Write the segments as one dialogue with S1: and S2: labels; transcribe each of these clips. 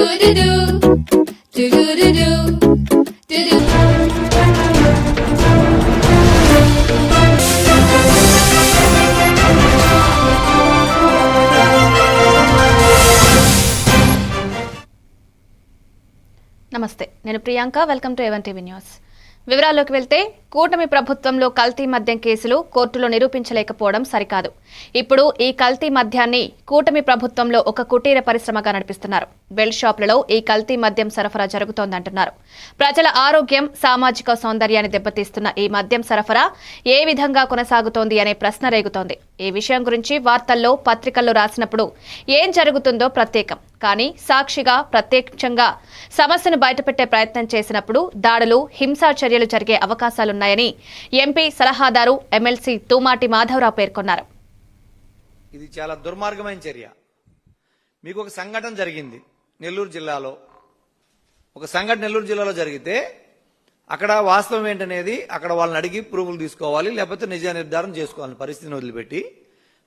S1: నమస్తే, నేను Priyanka. Welcome to ఎవన్ టీవీ న్యూస్. వివరాల్లోకి వెళ్తే, కూటమి ప్రభుత్వంలో కల్తీ మద్యం కేసులు కోర్టులో నిరూపించలేకపోవడం సరికాదు. ఇప్పుడు ఈ కల్తీ మద్యాన్ని కూటమి ప్రభుత్వంలో ఒక కుటీర పరిశ్రమగా నడిపిస్తున్నారు. బెల్ట్ షాపులలో ఈ కల్తీ మద్యం సరఫరా జరుగుతోందంటున్నారు. ప్రజల ఆరోగ్యం, సామాజిక సౌందర్యాన్ని దెబ్బతీస్తున్న ఈ మద్యం సరఫరా ఏ విధంగా కొనసాగుతోంది అనే ప్రశ్న రేగుతోంది. ఈ విషయం గురించి వార్తల్లో, పత్రికల్లో రాసినప్పుడు ఏం జరుగుతుందో ప్రత్యేకం, కానీ సాక్షిగా ప్రత్యక్షంగా సమస్యను బయటపెట్టే ప్రయత్నం చేసినప్పుడు దాడులు, హింసా చర్యలు జరిగే అవకాశాలున్నాయని ఎంపీ సలహాదారు ఎమ్మెల్సీ తూమాటి మాధవరావు పేర్కొన్నారు.
S2: ఇది చాలా దుర్మార్గమైన చర్య. మీకు ఒక సంఘటన జరిగింది నెల్లూరు జిల్లాలో. నెల్లూరు జిల్లాలో జరిగితే అక్కడ వాస్తవం ఏంటనేది అక్కడ వాళ్ళని అడిగి ప్రూఫ్లు తీసుకోవాలి, లేకపోతే నిజ నిర్ధారణ చేసుకోవాలని పరిస్థితిని వదిలిపెట్టి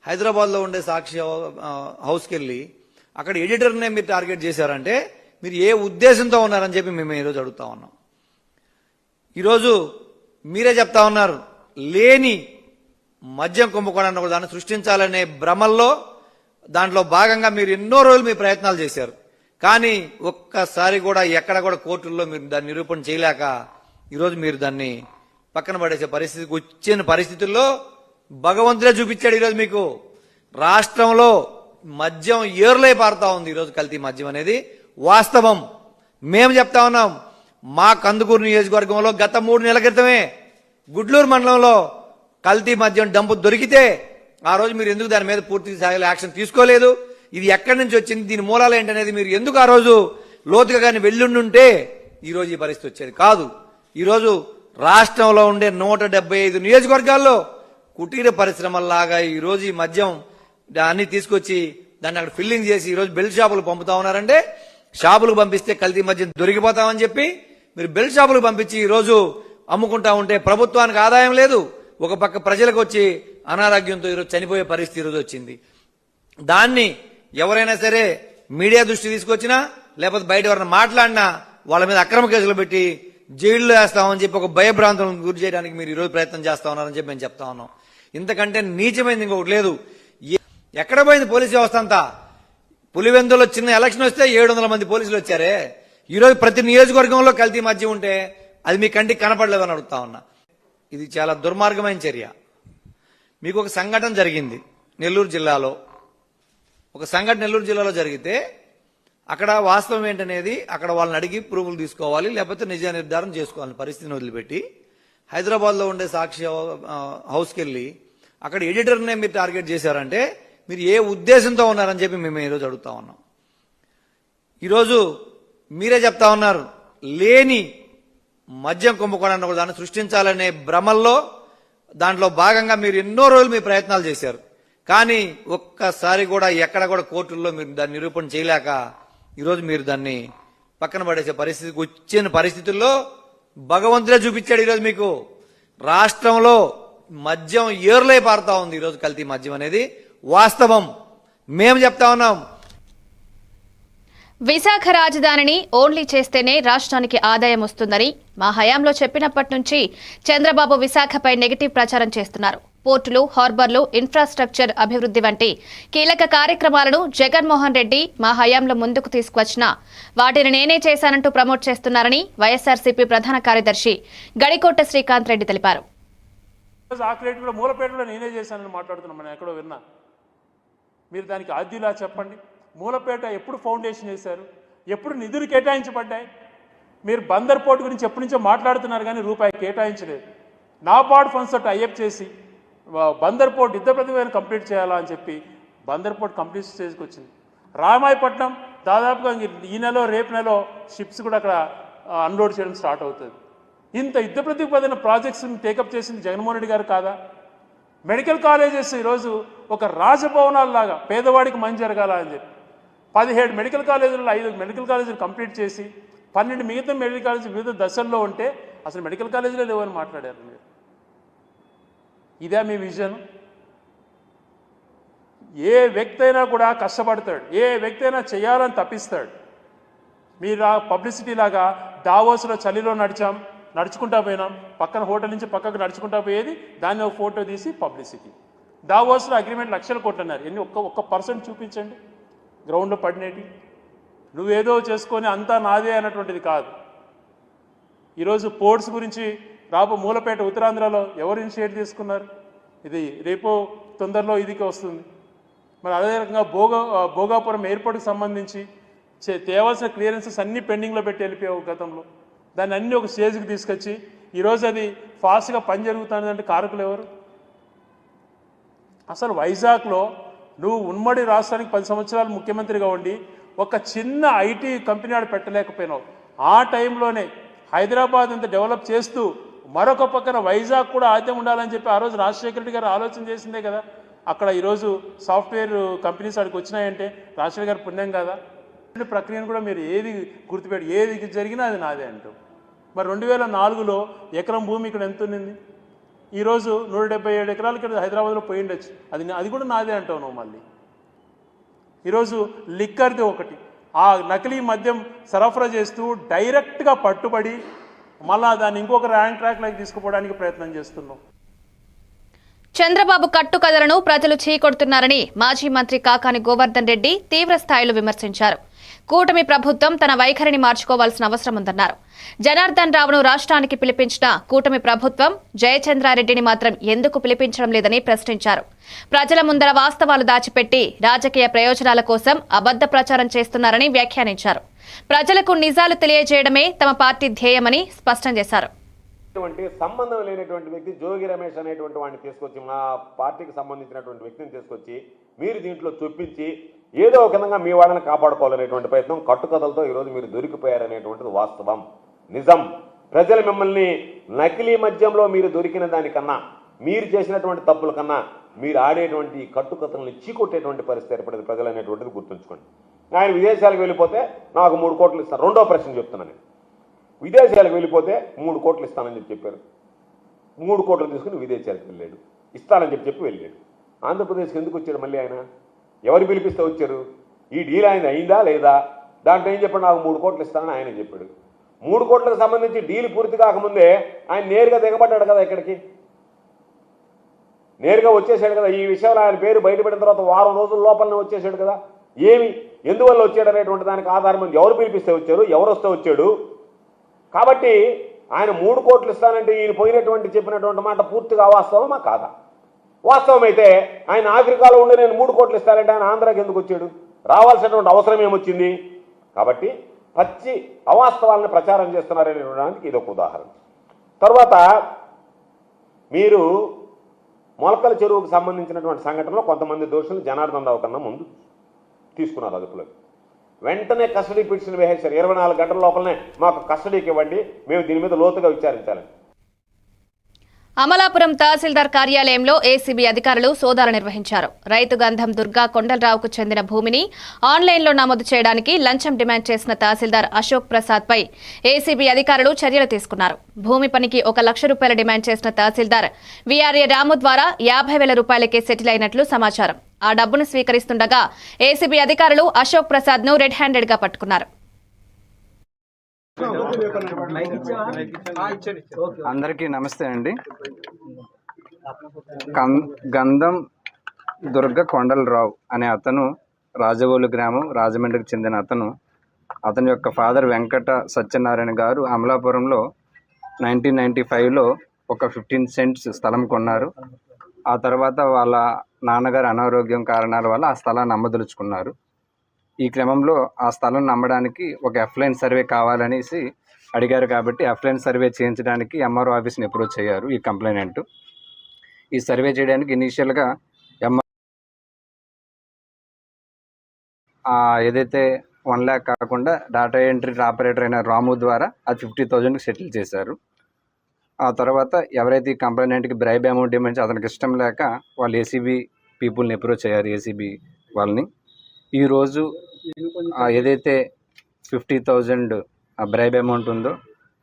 S2: హైదరాబాద్లో ఉండే సాక్షి హౌస్కి వెళ్ళి అక్కడ ఎడిటర్నే మీరు టార్గెట్ చేశారంటే మీరు ఏ ఉద్దేశంతో ఉన్నారని చెప్పి మేము ఈరోజు అడుగుతా ఉన్నాం. ఈరోజు మీరే చెప్తా ఉన్నారు, లేని మద్యం కుంభకోణాన్ని దాన్ని సృష్టించాలనే భ్రమల్లో దాంట్లో భాగంగా మీరు ఎన్నో రోజులు మీ ప్రయత్నాలు చేశారు. కానీ ఒక్కసారి కూడా ఎక్కడ కూడా కోర్టుల్లో మీరు దాన్ని నిరూపణ చేయలేక ఈరోజు మీరు దాన్ని పక్కన పడేసే పరిస్థితికి వచ్చిన పరిస్థితుల్లో భగవంతుడే చూపించాడు. ఈరోజు మీకు రాష్ట్రంలో మద్యం ఏర్లై పారుతా ఉంది. ఈరోజు కల్తీ మద్యం అనేది వాస్తవం. మేము చెప్తా ఉన్నాం, మా కందుకూరు నియోజకవర్గంలో గత 3 నెలల క్రితమే గుడ్లూరు మండలంలో కల్తీ మద్యం డంపు దొరికితే ఆ రోజు మీరు ఎందుకు దాని మీద పూర్తి స్థాయిలో యాక్షన్ తీసుకోలేదు? ఇది ఎక్కడి నుంచి వచ్చింది, దీని మూలాలు ఏంటనేది మీరు ఎందుకు ఆ రోజు లోతుగా కానీ వెళ్ళుండుంటే ఈరోజు ఈ పరిస్థితి వచ్చేది కాదు. ఈరోజు రాష్ట్రంలో ఉండే 175 నియోజకవర్గాల్లో కుటీర పరిశ్రమల్లాగా ఈరోజు ఈ మద్యం అన్ని తీసుకొచ్చి దాన్ని అక్కడ ఫిల్లింగ్ చేసి ఈరోజు బెల్ట్ షాపులు పంపుతా ఉన్నారంటే, షాపులకు పంపిస్తే కల్తీ మద్యం దొరికిపోతామని చెప్పి మీరు బెల్ట్ షాపులకు పంపించి ఈరోజు అమ్ముకుంటా ఉంటే ప్రభుత్వానికి ఆదాయం లేదు, ఒక పక్క ప్రజలకు వచ్చి అనారోగ్యంతో ఈరోజు చనిపోయే పరిస్థితి ఈరోజు వచ్చింది. దాన్ని ఎవరైనా సరే మీడియా దృష్టి తీసుకొచ్చినా లేకపోతే బయట ఎవరైనా మాట్లాడినా వాళ్ళ మీద అక్రమ కేసులు పెట్టి జైల్లో వేస్తామని చెప్పి ఒక భయభ్రాంతులను గురి చేయడానికి మీరు ఈరోజు ప్రయత్నం చేస్తా ఉన్నారని చెప్పి మేము చెప్తా ఉన్నాం. ఇంతకంటే నీచమైంది ఇంకొకటి లేదు. ఎక్కడ పోయింది పోలీసు వ్యవస్థ అంతా? పులివెందులో చిన్న ఎలక్షన్ వస్తే 700 మంది పోలీసులు వచ్చారే. ఈరోజు ప్రతి నియోజకవర్గంలో కల్తీ మద్యం ఉంటే అది మీ కంటికి కనపడలేదని అడుగుతా ఉన్నా. ఇది చాలా దుర్మార్గమైన చర్య. మీకు ఒక సంఘటన జరిగింది నెల్లూరు జిల్లాలో. నెల్లూరు జిల్లాలో జరిగితే అక్కడ వాస్తవం ఏంటనేది అక్కడ వాళ్ళని అడిగి ప్రూఫ్లు తీసుకోవాలి, లేకపోతే నిజ నిర్ధారణ చేసుకోవాలని పరిస్థితిని వదిలిపెట్టి హైదరాబాద్లో ఉండే సాక్షి హౌస్కి వెళ్ళి అక్కడ ఎడిటర్నే మీరు టార్గెట్ చేశారంటే మీరు ఏ ఉద్దేశంతో ఉన్నారని చెప్పి మేము ఈరోజు అడుగుతా ఉన్నాం. ఈరోజు మీరే చెప్తా ఉన్నారు, లేని మద్యం కుంభకోణాన్ని దాన్ని సృష్టించాలనే భ్రమల్లో దాంట్లో భాగంగా మీరు ఎన్నో రోజులు మీ ప్రయత్నాలు చేశారు. కానీ ఒక్కసారి కూడా ఎక్కడ కూడా కోర్టుల్లో మీరు దాన్ని నిరూపణ చేయలేక ఈరోజు మీరు దాన్ని పక్కన పడేసే పరిస్థితికి వచ్చిన పరిస్థితుల్లో భగవంతుడే చూపించాడు. ఈరోజు మీకు రాష్ట్రంలో మద్యం ఏర్లై పారుతా ఉంది. ఈరోజు కల్తీ మద్యం అనేది వాస్తవం. మేము చెప్తా ఉన్నాం,
S1: విశాఖ రాజధానిని ఓన్లీ చేస్తేనే రాష్ట్రానికి ఆదాయం వస్తుందని మా హయాంలో చెప్పినప్పటి నుంచి చంద్రబాబు విశాఖపై నెగటివ్ ప్రచారం చేస్తున్నారు. పోర్టులు, హార్బర్లు, ఇన్ఫ్రాస్ట్రక్చర్ అభివృద్ధి వంటి కీలక కార్యక్రమాలను జగన్మోహన్ రెడ్డి మా హయాంలో ముందుకు తీసుకువచ్చినా వాటిని నేనే చేశానంటూ ప్రమోట్ చేస్తున్నారని వైఎస్ఆర్సీపీ ప్రధాన కార్యదర్శి గడికోట శ్రీకాంత్ రెడ్డి తెలిపారు.
S3: మూలపేటలో నేనే చేశానని మాట్లాడుతున్నాం. మనం ఎక్కడో విన్నా. మీరు దానికి ఆద్యులా చెప్పండి. మూలపేట ఎప్పుడు ఫౌండేషన్ వేశారు? ఎప్పుడు నిధులు కేటాయించబడ్డాయి? మీరు బందర్ పోర్టు గురించి ఎప్పటి నుంచో మాట్లాడుతున్నారు, కానీ రూపాయి కేటాయించలేదు. నాబార్డ్ ఫండ్స్ తోటి అయ్యప్ చేసి బందర్ పోర్ట్ యుద్ధ ప్రతిభను కంప్లీట్ చేయాలా అని చెప్పి బందర్ పోర్ట్ కంప్లీట్ స్టేజ్కి వచ్చింది. రామాయపట్నం దాదాపుగా ఈ నెలలో రేపు నెలలో షిప్స్ కూడా అక్కడ అన్లోడ్ చేయడం స్టార్ట్ అవుతుంది. ఇంత యుద్ధ ప్రతిపాదన ప్రాజెక్ట్స్ని టేకప్ చేసింది జగన్మోహన్ రెడ్డి గారు కాదా? మెడికల్ కాలేజెస్ ఈరోజు ఒక రాజభవనాల్లాగా పేదవాడికి మంచి జరగాల అని చెప్పి 17 మెడికల్ కాలేజీలలో 5 మెడికల్ కాలేజీలు కంప్లీట్ చేసి 12 మిగతా మెడికల్ కాలేజీ వివిధ దశల్లో ఉంటే అసలు మెడికల్ కాలేజీలో లేవని మాట్లాడారు మీరు. ఇదే మీ విజన్? ఏ వ్యక్తి అయినా కూడా కష్టపడతాడు, ఏ వ్యక్తి అయినా చేయాలని తప్పిస్తాడు. మీరు ఆ పబ్లిసిటీ లాగా డావోస్లో చలిలో నడుచుకుంటా పోయినాం, పక్కన హోటల్ నుంచి పక్కకు నడుచుకుంటా పోయేది, దాన్ని ఒక ఫోటో తీసి పబ్లిసిటీ. డావోస్లో అగ్రిమెంట్ లక్షల కోట్లు అన్నారు, ఎన్ని ఒక్క పర్సెంట్ చూపించండి గ్రౌండ్లో పడినేటి. నువ్వేదో చేసుకొని అంతా నాదే అన్నటువంటిది కాదు. ఈరోజు పోర్ట్స్ గురించి మూలపేట ఉత్తరాంధ్రలో ఎవరు ఇనిషియేట్ తీసుకున్నారు? ఇది రేపో తొందరలో ఇదికి వస్తుంది. మరి అదే రకంగా భోగాపురం ఎయిర్పోర్ట్కి సంబంధించి తేవాల్సిన క్లియరెన్సెస్ అన్నీ పెండింగ్లో పెట్టి వెళ్ళిపోయావు గతంలో. దాన్ని అన్నీ ఒక స్టేజ్కి తీసుకొచ్చి ఈరోజు అది ఫాస్ట్గా పని జరుగుతుందంటే కారకులు ఎవరు? అసలు వైజాగ్లో నువ్వు ఉమ్మడి రాష్ట్రానికి 10 సంవత్సరాలు ముఖ్యమంత్రిగా ఉండి ఒక చిన్న ఐటీ కంపెనీ ఆడ పెట్టలేకపోయినావు. ఆ టైంలోనే హైదరాబాద్ అంతా డెవలప్ చేస్తూ మరొక పక్కన వైజాగ్ కూడా ఆద్యం ఉండాలని చెప్పి ఆ రోజు రాజశేఖర రెడ్డి గారు ఆలోచన చేసిందే కదా. అక్కడ ఈరోజు సాఫ్ట్వేర్ కంపెనీస్ అక్కడికి వచ్చినాయంటే రాజశేఖర గారు పుణ్యం కదా. ప్రక్రియను కూడా మీరు ఏది గుర్తుపెట్టి ఏది జరిగినా అది నాదే అంటూ. మరి 2004లో ఎకరం భూమి ఇక్కడ ఎంత ఉన్నింది? ఈరోజు 177 ఎకరాలు ఇక్కడ హైదరాబాద్లో పోయిండొచ్చు, అది కూడా నాదే అంటావు నువ్వు. మళ్ళీ ఈరోజు లిక్కర్ది ఒకటి, ఆ నకిలీ మద్యం సరఫరా చేస్తూ డైరెక్ట్గా పట్టుబడి మళ్ళా దాన్ని ఇంకొక ర్యాంక్ ట్రాక్లోకి తీసుకుపోవడానికి ప్రయత్నం చేస్తున్నాం.
S1: చంద్రబాబు కట్టుకథలను ప్రజలు చీకొడుతున్నారని మాజీ మంత్రి కాకాని గోవర్ధన్ రెడ్డి తీవ్ర స్థాయిలో విమర్శించారు. కూటమి ప్రభుత్వం తన వైఖరిని మార్చుకోవాల్సిన అవసరం ఉందన్నారు. జనార్దన్ రావును రాష్ట్రానికి పిలిపించిన కూటమి ప్రభుత్వం జయచంద్రారెడ్డిని మాత్రం ఎందుకు పిలిపించడం లేదని ప్రశ్నించారు. ప్రజల ముందర వాస్తవాలు దాచిపెట్టి రాజకీయ ప్రయోజనాల కోసం అబద్ధ ప్రచారం చేస్తున్నారని వ్యాఖ్యానించారు. ప్రజలకు నిజాలు తెలియజేయడమే తమ పార్టీ ధ్యేయమని స్పష్టం చేశారు.
S4: సంబంధం లేనటువంటి వ్యక్తి జోగి రమేష్ అనేటువంటి వాడిని తీసుకొచ్చి, మా పార్టీకి సంబంధించినటువంటి వ్యక్తిని తీసుకొచ్చి మీరు దీంట్లో చూపించి ఏదో ఒక విధంగా మీ వాళ్ళని కాపాడుకోవాలనేటువంటి ప్రయత్నం, కట్టుకథలతో ఈరోజు మీరు దొరికిపోయారనేటువంటిది వాస్తవం, నిజం. ప్రజలు మిమ్మల్ని నకిలీ మద్యంలో మీరు దొరికిన దానికన్నా, మీరు చేసినటువంటి తప్పుల కన్నా మీరు ఆడేటువంటి కట్టుకథలను చీకొట్టేటువంటి పరిస్థితి ఏర్పడేది ప్రజలు అనేటువంటిది గుర్తుంచుకోండి. ఆయన విదేశాలకు వెళ్ళిపోతే నాకు 3 కోట్లు ఇస్తాను. రెండో ప్రశ్న చెప్తున్నాను, విదేశాలకు వెళ్ళిపోతే 3 కోట్లు ఇస్తానని చెప్పారు. 3 కోట్లు తీసుకుని విదేశాలకు వెళ్ళాడు, ఇస్తానని చెప్పి వెళ్ళాడు. ఆంధ్రప్రదేశ్కి ఎందుకు వచ్చాడు మళ్ళీ ఆయన? ఎవరు పిలిపిస్తే వచ్చారు? ఈ డీల్ ఆయన అయిందా లేదా? దాంట్లో ఏం చెప్పాడు? నాకు 3 కోట్లు ఇస్తానని ఆయన చెప్పాడు. 3 కోట్లకు సంబంధించి డీల్ పూర్తి కాకముందే ఆయన నేరుగా దిగబడ్డాడు కదా, ఇక్కడికి నేరుగా వచ్చేసాడు కదా. ఈ విషయంలో ఆయన పేరు బయటపడిన తర్వాత వారం రోజుల లోపలనే వచ్చేసాడు కదా. ఏమి, ఎందువల్ల వచ్చాడు అనేటువంటి దానికి ఆధారం ఎవరు పిలిపిస్తే వచ్చారు, ఎవరు వస్తే వచ్చాడు. కాబట్టి ఆయన 3 కోట్లు ఇస్తానంటే ఈయన పోయినటువంటి చెప్పినటువంటి మాట పూర్తిగా అవాస్తవమా కాదా? వాస్తవం అయితే ఆయన ఆఫ్రికాలో ఉండి నేను 3 కోట్లు ఇస్తానంటే ఆయన ఆంధ్రాకి ఎందుకు వచ్చాడు? రావాల్సినటువంటి అవసరం ఏమొచ్చింది? కాబట్టి పచ్చి అవాస్తవాలను ప్రచారం చేస్తున్నారనేటువంటి ఇది ఒక ఉదాహరణ. తర్వాత మీరు మొలకల చెరువుకు సంబంధించినటువంటి సంఘటనలో కొంతమంది దోషులు జనార్దన్ రావు కన్నా ముందు తీసుకున్నారు అదుపులోకి. వెంటనే కస్టడీ పిటిషన్ వేసేశారు. 24 గంటల లోపలనే మాకు కస్టడీకి ఇవ్వండి, మేము దీని మీద లోతుగా విచారించాలని.
S1: అమలాపురం తహసీల్దార్ కార్యాలయంలో ఏసీబీ అధికారులు సోదాలు నిర్వహించారు. రైతు గంధం దుర్గా కొండలరావుకు చెందిన భూమిని ఆన్లైన్లో నమోదు చేయడానికి లంచం డిమాండ్ చేసిన తహసీల్దార్ అశోక్ ప్రసాద్ పై ఏసీబీ అధికారులు చర్యలు తీసుకున్నారు. భూమి పనికి 1 లక్ష రూపాయల డిమాండ్ చేసిన తహసీల్దార్ వీఆర్ఏ రాము ద్వారా 50,000 రూపాయలకే సెటిల్ అయినట్లు సమాచారం. ఆ డబ్బును స్వీకరిస్తుండగా ఏసీబీ అధికారులు అశోక్ ప్రసాద్ ను రెడ్ హ్యాండెడ్ గా పట్టుకున్నారు.
S5: అందరికీ నమస్తే అండి. గంధం దుర్గ కొండలరావు అనే అతను రాజవోలు గ్రామం, రాజమండ్రికి చెందిన అతని యొక్క ఫాదర్ వెంకట సత్యనారాయణ గారు అమలాపురంలో 1995లో ఒక 15 సెంట్స్ స్థలం కొన్నారు. ఆ తర్వాత వాళ్ళ నాన్నగారు అనారోగ్యం కారణాల వల్ల ఆ స్థలాన్ని అమ్మదలుచుకున్నారు. ఈ క్రమంలో ఆ స్థలం నమ్మడానికి ఒక ఎఫ్లైన్ సర్వే కావాలనేసి అడిగారు. కాబట్టి ఎఫ్లైన్ సర్వే చేయించడానికి ఎంఆర్ఓ ఆఫీస్ని అప్రోచ్ అయ్యారు ఈ కంప్లైనెంట్. ఈ సర్వే చేయడానికి ఇనీషియల్గా ఏదైతే 1 lakh కాకుండా డేటా ఎంట్రీ ఆపరేటర్ అయిన రాము ద్వారా అది 50,000కి సెటిల్ చేశారు. ఆ తర్వాత ఎవరైతే ఈ కంప్లైనెంట్కి బ్రైబ్ అమౌంట్ ఇవ్వమని అతనికి ఇష్టం లేక వాళ్ళు ఏసీబీ పీపుల్ని అప్రోచ్ అయ్యారు. ఏసీబీ వాళ్ళని ఈరోజు ఏదైతే 50,000 బ్రైబ్ అమౌంట్ ఉందో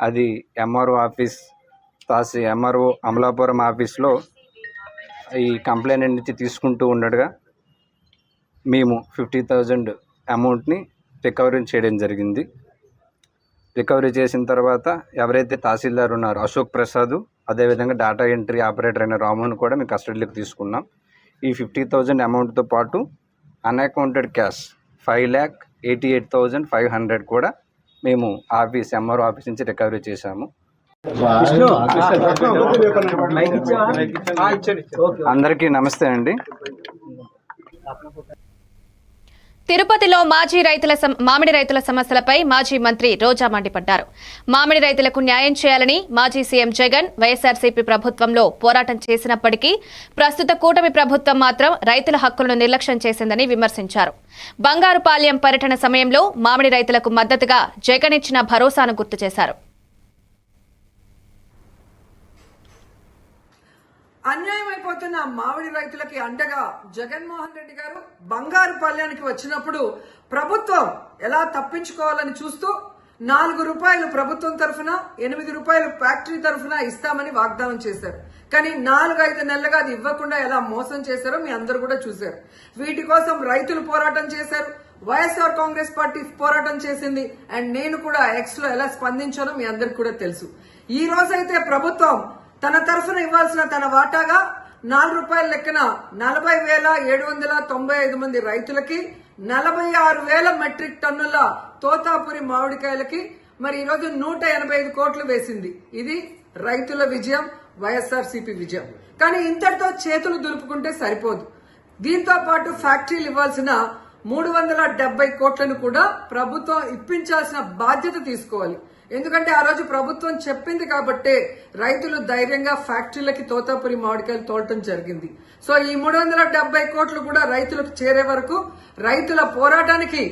S5: అది ఎంఆర్ఓ ఆఫీస్ ఎంఆర్ఓ అమలాపురం ఆఫీస్లో ఈ కంప్లైంట్ నుంచి తీసుకుంటూ ఉండగా మేము 50,000 అమౌంట్ని రికవరీ చేయడం జరిగింది. రికవరీ చేసిన తర్వాత ఎవరైతే తహసీల్దార్ ఉన్నారో అశోక్ ప్రసాద్, అదేవిధంగా డేటా ఎంట్రీ ఆపరేటర్ అయిన రామోహన్ కూడా మేము కస్టడీలోకి తీసుకున్నాం. ఈ 50,000 అమౌంట్తో పాటు అన్అకౌంటెడ్ క్యాష్ 5,88,500 కూడా మేము ఎంఆర్ఓ ఆఫీస్ నుంచి రికవరీ చేశాము. అందరికీ నమస్తే అండి.
S1: తిరుపతిలో మామిడి రైతుల సమస్యలపై మాజీ మంత్రి రోజా మండిపడ్డారు. మామిడి రైతులకు న్యాయం చేయాలని మాజీ సీఎం జగన్ వైఎస్ఆర్సీపీ ప్రభుత్వంలో పోరాటం చేసినప్పటికీ ప్రస్తుత కూటమి ప్రభుత్వం మాత్రం రైతుల హక్కులను నిర్లక్ష్యం చేసిందని విమర్శించారు. బంగారుపాలెం పర్యటన సమయంలో మామిడి రైతులకు మద్దతుగా జగన్ ఇచ్చిన భరోసాను గుర్తు చేశారు.
S6: అన్యాయం అయిపోతున్న మామిడి రైతులకి అండగా జగన్మోహన్ రెడ్డి గారు బంగారుపాలెంకి వచ్చినప్పుడు ప్రభుత్వం ఎలా తప్పించుకోవాలని చూస్తూ 4 రూపాయలు ప్రభుత్వం తరఫున 8 రూపాయలు ఫ్యాక్టరీ తరఫున ఇస్తామని వాగ్దానం చేశారు. కానీ 4-5 నెలలుగా అది ఇవ్వకుండా ఎలా మోసం చేశారో మీ అందరూ కూడా చూశారు. వీటి కోసం రైతులు పోరాటం చేశారు, వైఎస్ఆర్ కాంగ్రెస్ పార్టీ పోరాటం చేసింది, అండ్ నేను కూడా ఎక్స్ లో ఎలా స్పందించానో మీ అందరికి కూడా తెలుసు. ఈ రోజైతే ప్రభుత్వం తన తరఫున ఇవ్వాల్సిన తన వాటాగా 4 రూపాయల లెక్కన 40,795 మంది రైతులకి 46,000 మెట్రిక్ టన్నుల తోతాపురి మామిడికాయలకి మరి ఈరోజు 185 కోట్లు వేసింది. ఇది రైతుల విజయం, వైఎస్ఆర్సీపీ విజయం. కానీ ఇంతటితో చేతులు దులుపుకుంటే సరిపోదు. దీంతో పాటు ఫ్యాక్టరీలు ఇవ్వాల్సిన 370 కోట్లను కూడా ప్రభుత్వం ఇప్పించాల్సిన బాధ్యత తీసుకోవాలి. ఎందుకంటే ఆ రోజు ప్రభుత్వం చెప్పింది కాబట్టే రైతులు ధైర్యంగా ఫ్యాక్టరీలకి తోతాపురి మామిడికాయలు తోలటం జరిగింది. సో ఈ 370 కోట్లు కూడా రైతులకు చేరే వరకు రైతుల పోరాటానికి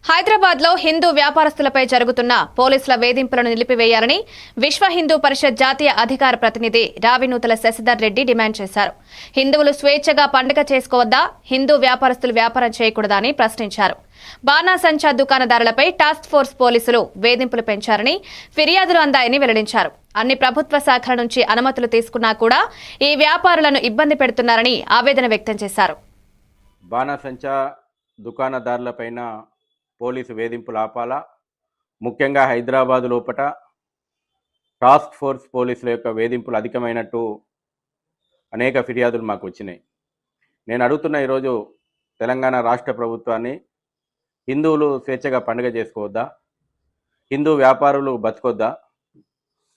S1: హైదరాబాద్ లో హిందూ వ్యాపారస్తులపై జరుగుతున్న పోలీసుల వేధింపులను నిలిపివేయాలని విశ్వ హిందూ పరిషత్ జాతీయ అధికార ప్రతినిధి రావినూతల శశిధర్ రెడ్డి డిమాండ్ చేశారు. హిందువులు స్వేచ్ఛగా పండుగ చేసుకోవద్దా, హిందూ వ్యాపారస్తులు వ్యాపారం చేయకూడదా అని ప్రశ్నించారు. బాణాసంచా దుకాణదారులపై టాస్క్ ఫోర్స్ పోలీసులు వేధింపులు పెంచారని, ఫిర్యాదులు అందాయని వెల్లడించారు. అన్ని ప్రభుత్వ శాఖల నుంచి అనుమతులు తీసుకున్నా కూడా ఈ వ్యాపారులను ఇబ్బంది పెడుతున్నారని ఆవేదన వ్యక్తం చేశారు.
S7: బాణాసంచా దుకాణదారులపైన పోలీసు వేధింపులు ఆపాలా, ముఖ్యంగా హైదరాబాద్ లోపట టాస్క్ ఫోర్స్ పోలీసుల యొక్క వేధింపులు అధికమైనట్టు అనేక ఫిర్యాదులు మాకు వచ్చినాయి. నేను అడుగుతున్న ఈరోజు తెలంగాణ రాష్ట్ర ప్రభుత్వాన్ని, హిందువులు స్వేచ్ఛగా పండుగ చేసుకోవద్దా, హిందూ వ్యాపారులు బతకొద్దా,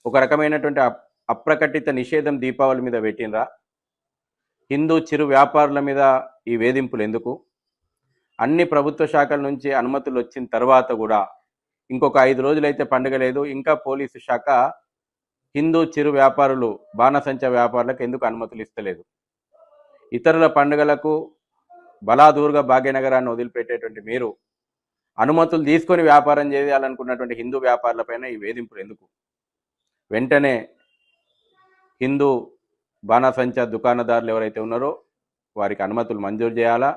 S7: ఒక రకమైనటువంటి అప్రకటిత నిషేధం దీపావళి మీద పెట్టినరా, హిందూ చిరు వ్యాపారుల మీద ఈ వేధింపులు ఎందుకు? అన్ని ప్రభుత్వ శాఖల నుంచి అనుమతులు వచ్చిన తర్వాత కూడా ఇంకొక 5 రోజులైతే పండుగ లేదు, ఇంకా పోలీసు శాఖ హిందూ చిరు వ్యాపారులు బాణసంచా వ్యాపారులకు ఎందుకు అనుమతులు ఇస్తలేదు? ఇతరుల పండుగలకు బలాదూరుగా భాగ్యనగరాన్ని వదిలిపెట్టేటువంటి మీరు అనుమతులు తీసుకొని వ్యాపారం చేయాలనుకున్నటువంటి హిందూ వ్యాపారులపైన ఈ వేధింపులు ఎందుకు? వెంటనే హిందూ బాణసంచా దుకాణదారులు ఎవరైతే ఉన్నారో వారికి అనుమతులు మంజూరు చేయాలా.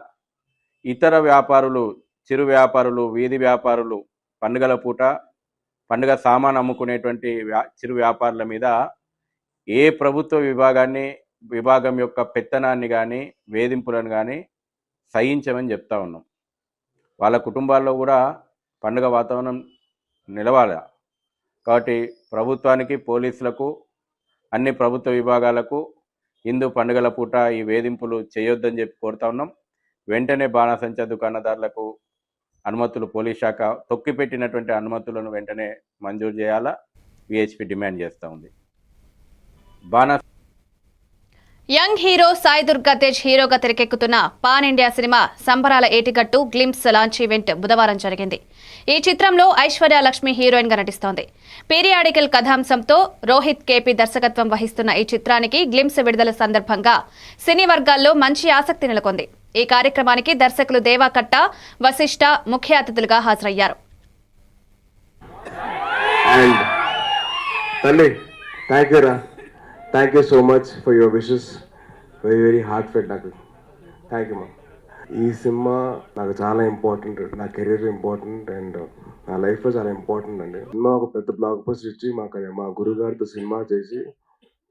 S7: ఇతర వ్యాపారులు, చిరు వ్యాపారులు, వీధి వ్యాపారులు పండుగల పూట పండుగ సామాన్ అమ్ముకునేటువంటి చిరు వ్యాపారుల మీద ఏ ప్రభుత్వ విభాగం యొక్క పెత్తనాన్ని కానీ వేధింపులను కానీ సహించమని చెప్తా ఉన్నాం. వాళ్ళ కుటుంబాల్లో కూడా పండుగ వాతావరణం నిలవాలి. కాబట్టి ప్రభుత్వానికి, పోలీసులకు, అన్ని ప్రభుత్వ విభాగాలకు హిందూ పండుగల పూట ఈ వేధింపులు చేయొద్దని చెప్పి కోరుతా ఉన్నాం. వెంటనే బాణాసంచా దుకాణదారులకు అనుమతులు పోలీస్ శాఖ తొక్కిపెట్టినటువంటి అనుమతులను వెంటనే మంజూరు చేయాలా విహెచ్పి డిమాండ్ చేస్తూ ఉంది.
S1: యంగ్ హీరో సాయి దుర్గా తేజ్ హీరోగా తెరకెక్కుతున్న పాన్ ఇండియా సినిమా సంబరాల ఏటిగట్టు గ్లింప్స్ లాంచ్ ఈవెంట్ బుధవారం జరిగింది. ఈ చిత్రంలో ఐశ్వర్య లక్ష్మి హీరోయిన్ గా నటిస్తోంది. పీరియాడికల్ కథాంశంతో రోహిత్ కేపీ దర్శకత్వం వహిస్తున్న ఈ చిత్రానికి గ్లింప్స్ విడుదల సందర్భంగా సినీ వర్గాల్లో మంచి ఆసక్తి నెలకొంది. ఈ కార్యక్రమానికి దర్శకులు దేవాకట్ట, వశిష్ఠ ముఖ్య అతిథులుగా హాజరయ్యారు.
S8: Thank you so much for your wishes. Very heartfelt నాకు. Thank you, ma'am. ఈ సినిమా నాకు చాలా ఇంపార్టెంట్, నా కెరీర్ ఇంపార్టెంట్ అండ్ నా లైఫ్లో చాలా ఇంపార్టెంట్ అండి. సినిమా ఒక పెద్ద బ్లాక్ బస్టర్ ఇచ్చి మా గురుగారితో సినిమా చేసి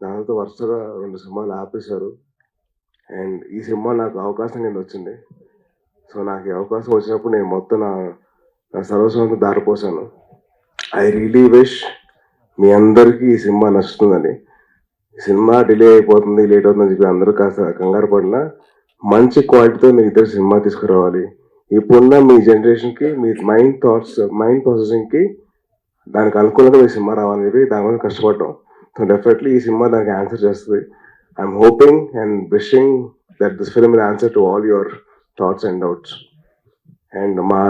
S8: దానితో వరుసగా 2 సినిమాలు ఆపేశారు. అండ్ ఈ సినిమా నాకు అవకాశం కింద వచ్చింది. సో నాకు ఈ అవకాశం వచ్చినప్పుడు నేను మొత్తం నా సర్వస్వంతో దారిపోసాను. ఐ రియలీ విష్ మీ అందరికీ ఈ సినిమా నచ్చుతుందని. ఈ సినిమా డిలే అయిపోతుంది, లేట్ అవుతుందని చెప్పి అందరూ కాస్త కంగారు పడినా మంచి క్వాలిటీతో మీ ఇద్దరు సినిమా తీసుకురావాలి. ఇప్పుడున్న మీ జనరేషన్కి, మీ మైండ్ ప్రాసెసింగ్కి దానికి అనుకూలంగా మీ సినిమా రావాలని చెప్పి దాని మీద కష్టపడ్డాం. సో డెఫినెట్లీ ఈ సినిమా దానికి ఆన్సర్ చేస్తుంది. I'm hoping and wishing that this film will answer to all your thoughts and doubts. And మా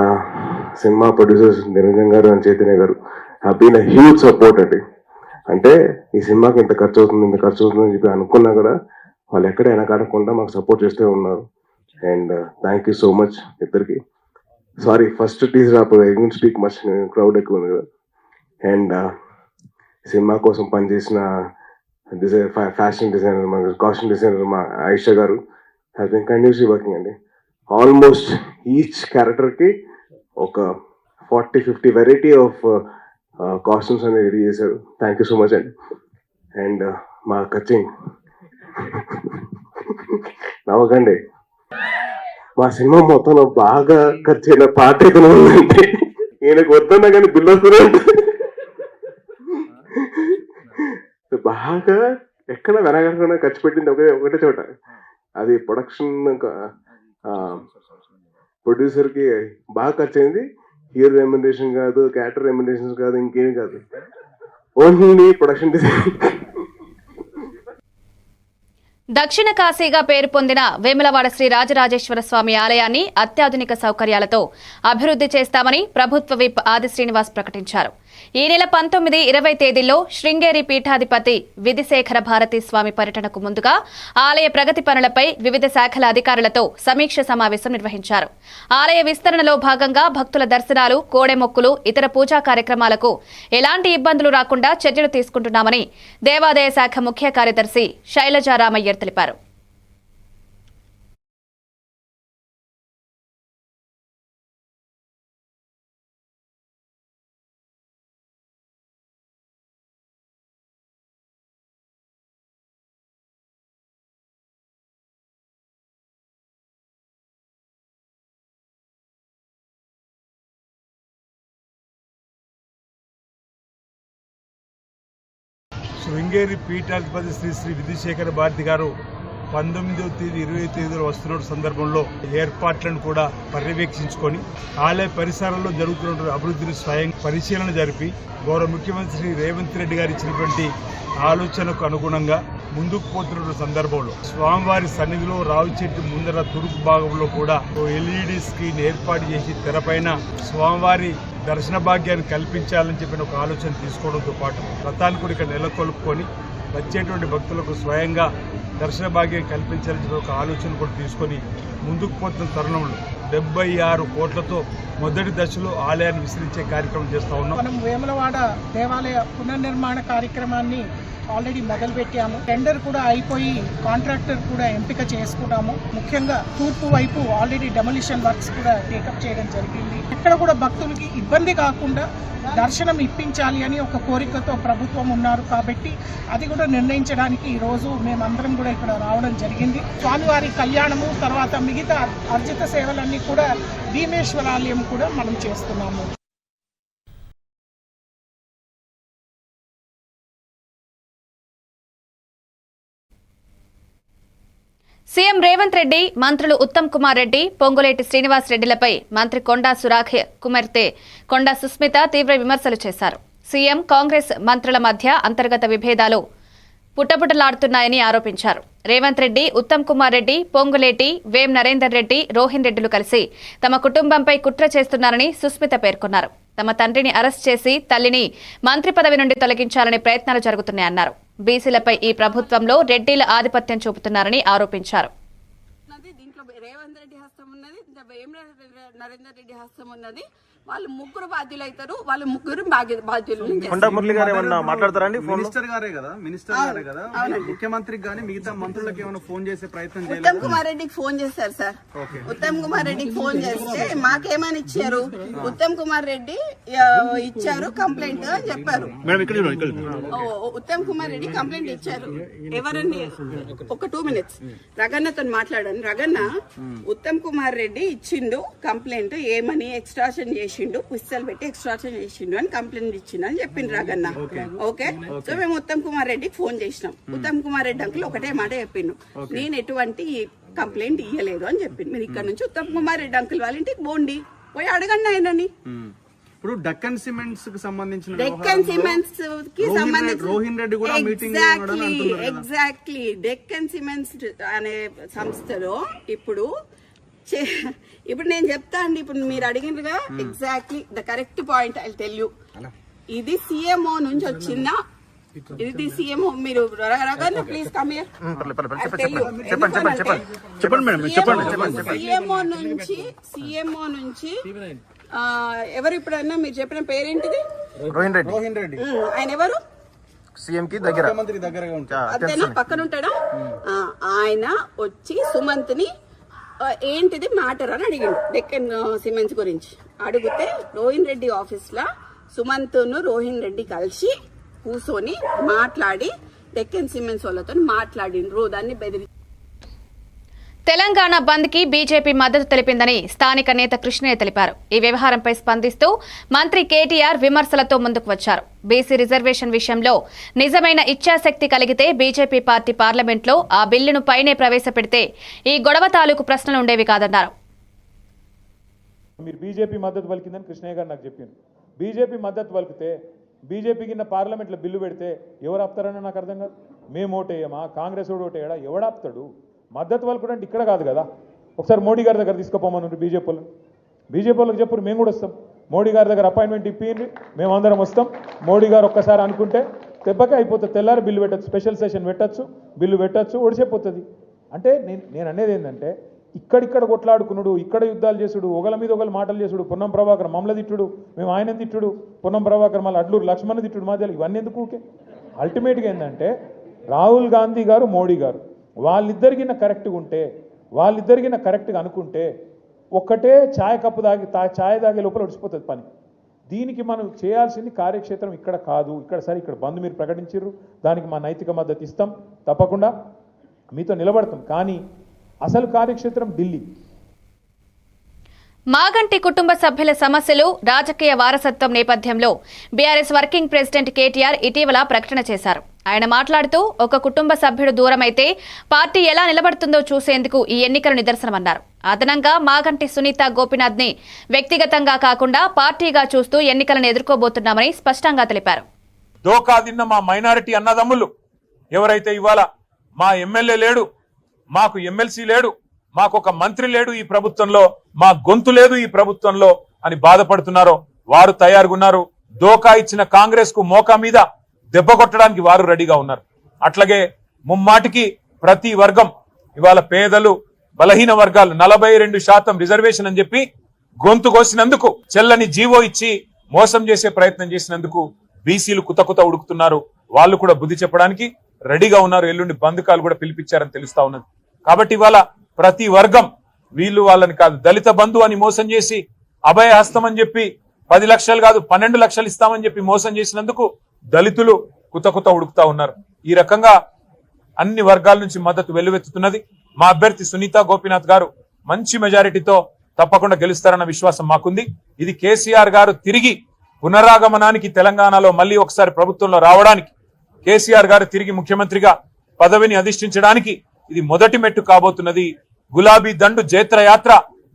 S8: సినిమా ప్రొడ్యూసర్స్ నిరంజన్ గారు అండ్ చైతన్య గారు have been a huge support అండి. అంటే ఈ సినిమాకి ఇంత ఖర్చు అవుతుంది అని చెప్పి అనుకున్నా కూడా వాళ్ళు ఎక్కడ వెనకాడకుండా మాకు సపోర్ట్ చేస్తూ ఉన్నారు. And thank you so much ఇద్దరికి. Sorry first teaser I speak much, crowd ఎక్కువ ఉంది కదా. అండ్ సినిమా కోసం పనిచేసిన ఫ్యాషన్ డిజైనర్, మా కాస్ట్యూమ్ డిజైనర్ మా Ayesha garu has been continuously working అండి. ఆల్మోస్ట్ ఈచ్ క్యారెక్టర్కి ఒక 40-50 వెరైటీ ఆఫ్ కాస్ట్యూమ్స్ అనేది రెడీ చేశారు. థ్యాంక్ యూ సో మచ్ అండి. అండ్ మా కచింగ్ నవ్వకండి, మా సినిమా మొత్తం బాగా ఖర్చు అయిన పాట ఏదైనా ఉందంటే ఈయనకు వద్దన్నా కానీ బిల్లు వస్తుంది. బాగా ఎక్కడ వెనకాడకుండా ఖర్చు పెట్టింది ఒకటే చోట, అది ప్రొడ్యూసర్కి బాగా ఖర్చు అయింది. హీరో రెమ్యునరేషన్ కాదు, క్యారెక్టర్ రెమ్యునరేషన్స్ కాదు, ఇంకేమి కాదు, ఓన్లీ ప్రొడక్షన్ డిజైన్.
S1: దక్షిణ కాశీగా పేరు పొందిన వేములవాడ శ్రీ రాజరాజేశ్వర స్వామి ఆలయాన్ని అత్యాధునిక సౌకర్యాలతో అభివృద్ధి చేస్తామని ప్రభుత్వ విప్ ఆది శ్రీనివాస్ ప్రకటించారు. ఈ నెల 19, 20 తేదీల్లో శృంగేరి పీఠాధిపతి విధిశేఖర భారతీ స్వామి పర్యటనకు ముందుగా ఆలయ ప్రగతి పనులపై వివిధ శాఖల అధికారులతో సమీక్ష సమావేశం నిర్వహించారు. ఆలయ విస్తరణలో భాగంగా భక్తుల దర్శనాలు, కోడెమొక్కులు, ఇతర పూజా కార్యక్రమాలకు ఎలాంటి ఇబ్బందులు రాకుండా చర్యలు తీసుకుంటున్నామని దేవాదాయ శాఖ ముఖ్య కార్యదర్శి శైలజా రామయ్యర్ తెలిపారు.
S9: శృంగేరి పీఠాధిపతి శ్రీ శ్రీ విధిశేఖర భారతి గారు 19వ తేదీ 20వ తేదీలో వస్తున్న సందర్భంలో ఏర్పాట్లను కూడా పర్యవేక్షించుకొని ఆలయ పరిసరాల్లో జరుగుతున్న అభివృద్ధిని స్వయం పరిశీలన జరిపి గౌరవ ముఖ్యమంత్రి శ్రీ రేవంత్ రెడ్డి గారు ఇచ్చినటువంటి ఆలోచనకు అనుగుణంగా ముందుకు పోతున్న సందర్భంలో స్వామివారి సన్నిధిలో రావి చెట్టు ముందర తూర్పు భాగంలో కూడా ఎల్ఈడి స్క్రీన్ ఏర్పాటు చేసి తెరపైన స్వామివారి దర్శన భాగ్యాన్ని కల్పించాలని చెప్పిన ఒక ఆలోచన తీసుకోవడంతో పాటు రథాన్ని కూడా ఇక్కడ నెలకొల్పుకొని వచ్చేటువంటి భక్తులకు స్వయంగా దర్శన భాగ్యం కల్పించాలని చెప్పి ఒక ఆలోచన కూడా తీసుకొని ముందుకు పోతున్న తరుణంలో 76 కోట్లతో మొదటి దశలో ఆలయాన్ని విస్తరించే కార్యక్రమం చేస్తా ఉన్నాం.
S10: మనం వేములవాడ దేవాలయ పునర్నిర్మాణ కార్యక్రమాన్ని ఆల్రెడీ మొదలుపెట్టాము. టెండర్ కూడా అయిపోయి కాంట్రాక్టర్ కూడా ఎంపిక చేసుకున్నాము. ముఖ్యంగా తూర్పు వైపు ఆల్రెడీ డెమోలిషన్ వర్క్స్ కూడా టేకప్ చేయడం జరిగింది. ఇక్కడ కూడా భక్తులకి ఇబ్బంది కాకుండా దర్శనం ఇప్పించాలి అని ఒక కోరికతో ప్రభుత్వం ఉన్నారు కాబట్టి అది కూడా నిర్ణయించడానికి ఈ రోజు మేమందరం కూడా ఇక్కడ రావడం జరిగింది. స్వామివారి కళ్యాణము తర్వాత మిగతా అర్జిత సేవలన్నీ కూడా భీమేశ్వరాలయం కూడా మనం చేస్తున్నాము.
S1: సీఎం రేవంత్ రెడ్డి మంత్రులు ఉత్తమ్ కుమార్ రెడ్డి, పొంగులేటి శ్రీనివాస్ రెడ్డిలపై మంత్రి కొండా సురాఖ కుమార్తె కొండా సుస్మిత తీవ్ర విమర్శలు చేశారు. సీఎం, కాంగ్రెస్ మంత్రుల మధ్య అంతర్గత విభేదాలు పుట్టపుటలాడుతున్నాయని ఆరోపించారు. రేవంత్ రెడ్డి, ఉత్తమ్ కుమార్ రెడ్డి, పొంగులేటి, వేం నరేందర్ రెడ్డి, రోహిన్ రెడ్డిలు కలిసి తమ కుటుంబంపై కుట్ర చేస్తున్నారని సుస్మిత పేర్కొన్నారు. తమ తండ్రిని అరెస్ట్ చేసి తల్లిని మంత్రి పదవి నుండి తొలగించాలనే ప్రయత్నాలు జరుగుతున్నాయన్నారు. బీసీలపై ఈ ప్రభుత్వంలో రెడ్డిల ఆధిపత్యం చూపుతున్నారని ఆరోపించారు.
S11: దీంట్లో రేవంత్ రెడ్డి హస్తం ఉన్నది, నరేందర్ రెడ్డి హస్తం ఉన్నది. వాళ్ళు ముగ్గురు బాధ్యులు అవుతారు. వాళ్ళు ముగ్గురు బాధ్యులు.
S12: మురళి గారు ఏమన్నా మాట్లాడతారండి? మినిస్టర్ గారే కదా ముఖ్యమంత్రికి గానీ మిగతా మంత్రులకు ఏమైనా ఫోన్ చేసే ప్రయత్నం చేయాలి.
S11: ఉత్తమ్ కుమార్ రెడ్డికి ఫోన్ చేశారు సార్. ఉత్తమ్ కుమార్ రెడ్డికి ఫోన్ చేస్తే మాకేమని ఇచ్చారు, ఉత్తమ్ కుమార్ రెడ్డి ఇచ్చారు కంప్లైంట్ అని చెప్పారు. ఉత్తమ్ కుమార్ రెడ్డి కంప్లైంట్ ఇచ్చారు. ఎవరని ఒక 2 minutes రగన్నతో మాట్లాడాను. రగన్న, ఉత్తమ్ కుమార్ రెడ్డి రెడ్డి ఇచ్చిండు కంప్లైంట్, ఏమని ఎక్స్ట్రాక్షన్ చేసిండు, పుస్తలు పెట్టి ఎక్స్ట్రాక్షన్ చేసిండు అని కంప్లైంట్ ఇచ్చిండు అని చెప్పిండు రాగన్న. ఓకే, సో మేము ఉత్తమ్ కుమార్ రెడ్డికి ఫోన్ చేసినాం. ఉత్తమ్ కుమార్ రెడ్డి అంకుల్ ఒకటే మాట చెప్పిండు, నేను ఎటువంటి కంప్లైంట్ ఇయ్యలేదు అని చెప్పిండు. మీరు ఇక్కడ నుంచి ఉత్తమ్ కుమార్ రెడ్డి అంకుల్ వాళ్ళ ఇంటికి పోండి, పోయి అడగండి ఆయనని.
S12: ఇప్పుడు డక్కన్ సిమెంట్స్ కి సంబంధించిన
S11: డెక్కన్ సిమెంట్స్ కి సంబంధించి
S12: రోహిన్ రెడ్డి కూడా మీటింగ్
S11: ఎగ్జాక్ట్లీ డెక్కన్ సిమెంట్స్ అనే సంస్థలో ఇప్పుడు నేను చెప్తా అండి, ఇప్పుడు మీరు అడిగినగా exactly the correct point I tell you. ఇది సిఎంఓ నుంచి వచ్చిన, ఇది సిఎంఓ, మీరు ప్లీజ్ కమ్ హియర్. సిఎంఓ నుంచి ఎవరు ఇప్పుడన్నా మీరు చెప్పిన పేరేంటిది?
S12: రోహిన్ రెడ్డి.
S11: ఆయన ఎవరు?
S12: సీఎం కి దగ్గర, ముఖ్యమంత్రి దగ్గరగా ఉంటాడు.
S11: అదేనా పక్కన ఉంటాడా? ఆయన వచ్చి సుమంత్ ని ఏంటిది మ్యాటర్ అని అడిగిండు డెక్కన్ సిమెంట్స్ గురించి. అడిగితే రోహిన్ రెడ్డి ఆఫీస్ లో సుమంత్ ను రోహిన్ రెడ్డి కలిసి కూర్చొని మాట్లాడి డెక్కన్ సిమెంట్స్ వాళ్ళతో మాట్లాడిండ్రు, దాన్ని బెదిరి.
S1: తెలంగాణ బంద్ కి బీజేపీ మద్దతు తెలిపిందని స్థానిక నేత కృష్ణయ్య తెలిపారు. ఈ వ్యవహారంపై స్పందిస్తూ మంత్రి కేటీఆర్ విమర్శలతో ముందుకు వచ్చారు. బీసీ రిజర్వేషన్ విషయంలో నిజమైన ఇచ్ఛాశక్తి కలిగితే బీజేపీ పార్టీ పార్లమెంట్లో ఆ బిల్లును పైనే ప్రవేశపెడితే ఈ గొడవ తాలూకు ప్రశ్నలు ఉండేవి కాదన్నారు.
S3: మీరు బీజేపీ మద్దతు పలికిందని కృష్ణయ్య గారు నాకు చెప్పింది. బీజేపీ మద్దతు పలికితే బీజేపీ కింద పార్లమెంట్లో బిల్లు పెడితే ఎవరు ఆపుతారని నాకు అర్థం కాదు. మేము ఓటేయమా, కాంగ్రెస్ ఓటు ఓటేయడా, ఎవడాపుతాడు? మద్దతు వాళ్ళు కూడా అంటే ఇక్కడ కాదు కదా. ఒకసారి మోడీ గారి దగ్గర తీసుకుపోమని బీజేపీ వాళ్ళకి చెప్పు, మేము కూడా వస్తాం. మోడీ గారి దగ్గర అపాయింట్మెంట్ ఇప్పింది, మేమందరం వస్తాం. మోడీ గారు ఒక్కసారి అనుకుంటే దెబ్బకే అయిపోతుంది. తెల్లారి బిల్లు పెట్టచ్చు, స్పెషల్ సెషన్ పెట్టచ్చు, బిల్లు పెట్టచ్చు, ఒడిసేపోతుంది. అంటే నేను అనేది ఏంటంటే ఇక్కడిక్కడ కొట్లాడుకున్నాడు, ఇక్కడ యుద్ధాలు చేసుడు, ఒకళ్ళ మీద ఒకళ్ళు మాటలు చేసుడు, పొన్నం ప్రభాకర్ మమ్మల్ని తిట్టుడు, మేము ఆయన తిట్టుడు, పొన్నం ప్రభాకర్ మళ్ళీ అడ్లూరు లక్ష్మణ్ తిట్టుడు, మధ్యలో ఇవన్నీ ఎందుకు ఊకే? అల్టిమేట్గా ఏంటంటే రాహుల్ గాంధీ గారు, మోడీ గారు వాళ్ళిద్దరికిన కరెక్ట్గా ఉంటే, వాళ్ళిద్దరికిన కరెక్ట్గా అనుకుంటే ఒక్కటే ఛాయ్ కప్పు ఛాయ్ తాగే లోపల ఒడిచిపోతుంది పని. దీనికి మనం చేయాల్సింది కార్యక్షేత్రం ఇక్కడ కాదు. ఇక్కడ సరే, ఇక్కడ బంద్ మీరు ప్రకటించారు, దానికి మా నైతిక మద్దతు ఇస్తాం, తప్పకుండా మీతో నిలబడతాం. కానీ అసలు కార్యక్షేత్రం ఢిల్లీ.
S1: మాగంటి కుటుంబ సభ్యుల సమస్యలు, రాజకీయ వారసత్వం నేపథ్యంలో బీఆర్ఎస్ వర్కింగ్ ప్రెసిడెంట్ కేటీఆర్ ఇటీవల ప్రకటన చేశారు. ఆయన మాట్లాడుతూ ఒక కుటుంబ సభ్యుడు దూరమైతే పార్టీ ఎలా నిలబడుతుందో చూసేందుకు ఈ ఎన్నికలు నిదర్శనమన్నారు. అదనంగా మాగంటి సునీత గోపీనాథ్ ని వ్యక్తిగతంగా కాకుండా పార్టీగా చూస్తూ ఎన్నికలను ఎదుర్కోబోతున్నామని స్పష్టంగా తెలిపారు.
S3: దోకా తిన్న మా మైనారిటీ అన్నదమ్ములు ఎవరైతే ఇవాళ మా ఎమ్మెల్యే లేడు, మాకు ఎమ్మెల్సీ లేడు, మాకు ఒక మంత్రి లేడు ఈ ప్రభుత్వంలో, మా గొంతు లేదు ఈ ప్రభుత్వంలో అని బాధపడుతున్నారో వారు తయారుగున్నారు. దోకా ఇచ్చిన కాంగ్రెస్ కు మోకా మీద దెబ్బ కొట్టడానికి వారు రెడీగా ఉన్నారు. అట్లాగే ముమ్మాటికి ప్రతి వర్గం ఇవాళ పేదలు, బలహీన వర్గాలు 42% రిజర్వేషన్ అని చెప్పి గొంతు కోసినందుకు, చెల్లని జీవో ఇచ్చి మోసం చేసే ప్రయత్నం చేసినందుకు బీసీలు కుతకుత ఉడుకుతున్నారు. వాళ్ళు కూడా బుద్ధి చెప్పడానికి రెడీగా ఉన్నారు. ఎల్లుండి బంధుకాలు కూడా పిలిపించారని తెలుస్తా ఉన్నది. కాబట్టి ఇవాళ ప్రతి వర్గం, వీళ్ళు వాళ్ళని కాదు, దళిత బంధు అని మోసం చేసి అభయ హస్తం అని చెప్పి 10 లక్షలు కాదు 12 లక్షలు ఇస్తామని చెప్పి మోసం చేసినందుకు దళితులు కుతకుత ఉడుకుతా ఉన్నారు. ఈ రకంగా అన్ని వర్గాల నుంచి మద్దతు వెల్లువెత్తుతున్నది. మా అభ్యర్థి సునీత గోపీనాథ్ గారు మంచి మెజారిటీతో తప్పకుండా గెలుస్తారన్న విశ్వాసం మాకుంది. ఇది కేసీఆర్ గారు తిరిగి పునరాగమనానికి, తెలంగాణలో మళ్ళీ ఒకసారి ప్రభుత్వంలో రావడానికి, కేసీఆర్ గారు తిరిగి ముఖ్యమంత్రిగా పదవిని అధిష్ఠించడానికి ఇది మొదటి మెట్టు కాబోతున్నది. గులాబీ దండు జైత్రయాత్ర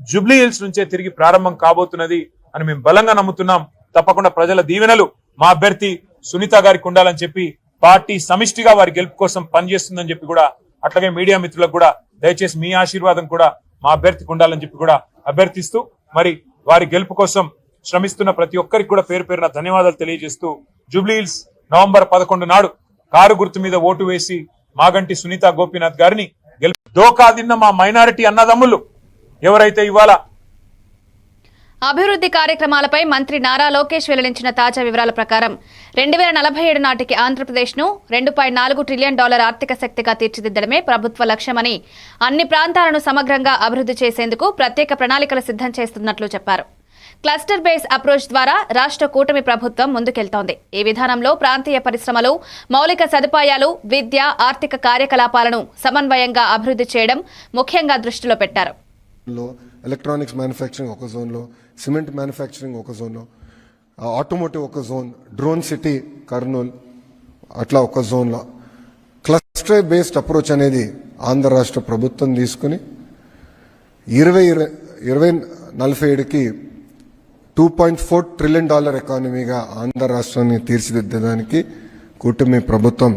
S3: జూబ్లీ హిల్స్ నుంచే తిరిగి ప్రారంభం కాబోతున్నది అని మేము బలంగా నమ్ముతున్నాం. తప్పకుండా ప్రజల దీవెనలు మా అభ్యర్థి సునీత గారికి ఉండాలని చెప్పి, పార్టీ సమిష్టిగా వారి గెలుపు కోసం పనిచేస్తుందని చెప్పి కూడా, అట్లాగే మీడియా మిత్రులకు కూడా దయచేసి మీ ఆశీర్వాదం కూడా మా అభ్యర్థికి ఉండాలని చెప్పి కూడా అభ్యర్థిస్తూ, మరి వారి గెలుపు కోసం శ్రమిస్తున్న ప్రతి ఒక్కరికి కూడా పేరు పేరున ధన్యవాదాలు తెలియజేస్తూ, జూబ్లీ హిల్స్ నవంబర్ 11 నాడు కారు గుర్తు మీద ఓటు వేసి మాగంటి సునీత గోపీనాథ్ గారిని దోకా తిన్న మా మైనారిటీ అన్నదమ్ములు ఎవరైతే ఇవాళ
S1: అభివృద్ధి కార్యక్రమాలపై మంత్రి నారా లోకేష్ వెల్లడించిన తాజా వివరాల ప్రకారం 2047 నాటికి ఆంధ్రప్రదేశ్ను $2.4 ట్రిలియన్ ఆర్థిక శక్తిగా తీర్చిదిద్దడమే ప్రభుత్వ లక్ష్యమని, అన్ని ప్రాంతాలను సమగ్రంగా అభివృద్ధి చేసేందుకు ప్రత్యేక ప్రణాళికలు సిద్ధం చేస్తున్నట్లు చెప్పారు. క్లస్టర్ బేస్ అప్రోచ్ ద్వారా రాష్ట్ర కూటమి ప్రభుత్వం ముందుకెళ్తోంది. ఈ విధానంలో ప్రాంతీయ పరిశ్రమలు, మౌలిక సదుపాయాలు, విద్య, ఆర్థిక కార్యకలాపాలను సమన్వయంగా అభివృద్ధి చేయడం ముఖ్యంగా దృష్టిలో పెట్టారు.
S8: లో ఎలక్ట్రానిక్స్ మ్యానుఫ్యాక్చరింగ్ ఒక జోన్లో, సిమెంట్ మ్యానుఫ్యాక్చరింగ్ ఒక జోన్లో, ఆటోమోటివ్ ఒక జోన్, డ్రోన్ సిటీ కర్నూలు అట్లా ఒక జోన్లో క్లస్టర్ బేస్డ్ అప్రోచ్ అనేది ఆంధ్ర రాష్ట్ర ప్రభుత్వం తీసుకుని 2047కి $2.4 ట్రిలియన్ ఎకానమీగా ఆంధ్ర రాష్ట్రాన్ని తీర్చిదిద్దడానికి కూటమి ప్రభుత్వం,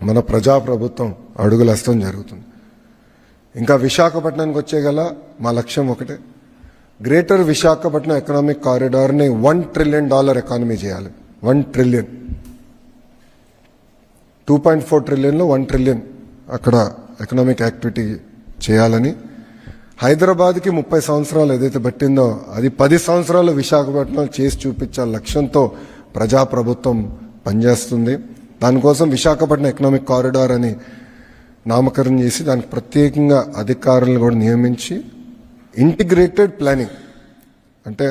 S8: మన ప్రజాప్రభుత్వం అడుగులేస్తడం జరుగుతుంది. ఇంకా విశాఖపట్నానికి వచ్చేగల మా లక్ష్యం ఒకటే, గ్రేటర్ విశాఖపట్నం ఎకనామిక్ కారిడార్ని $1 ట్రిలియన్ ఎకానమీ చేయాలి. 1 ట్రిలియన్, 2.4 ట్రిలియన్లో 1 ట్రిలియన్ అక్కడ ఎకనామిక్ యాక్టివిటీ చేయాలని, హైదరాబాద్కి 30 సంవత్సరాలు ఏదైతే పట్టిందో అది 10 సంవత్సరాలు విశాఖపట్నం చేసి చూపించే లక్ష్యంతో ప్రజాప్రభుత్వం పనిచేస్తుంది. దానికోసం విశాఖపట్నం ఎకనామిక్ కారిడార్ అని నామకరణం చేసి దానికి ప్రత్యేకంగా అధికారులను కూడా నియమించి ఇంటిగ్రేటెడ్ ప్లానింగ్ అంటే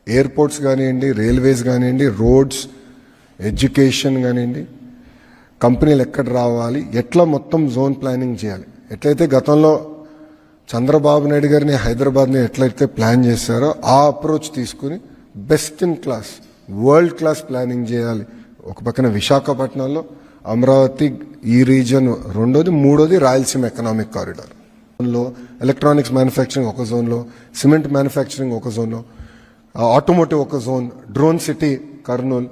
S8: ఎయిర్పోర్ట్స్ కానివ్వండి, రైల్వేస్ కానివ్వండి, రోడ్స్, ఎడ్యుకేషన్ కానివ్వండి, కంపెనీలు ఎక్కడ రావాలి, ఎట్లా మొత్తం జోన్ ప్లానింగ్ చేయాలి. ఎట్లయితే గతంలో చంద్రబాబు నాయుడు గారిని హైదరాబాద్ని ఎట్లయితే ప్లాన్ చేశారో ఆ అప్రోచ్ తీసుకుని best in class, world class planning చేయాలి. ఒక పక్కన విశాఖపట్నంలో, అమరావతి ఈ రీజన్ రెండోది, మూడోది రాయలసీమ ఎకనామిక్ కారిడార్ లో ఎలక్ట్రానిక్స్ మ్యానుఫ్యాక్చరింగ్ ఒక జోన్లో, సిమెంట్ మ్యానుఫ్యాక్చరింగ్ ఒక జోన్లో, ఆటోమోటివ్ ఒక జోన్, డ్రోన్ సిటీ కర్నూలు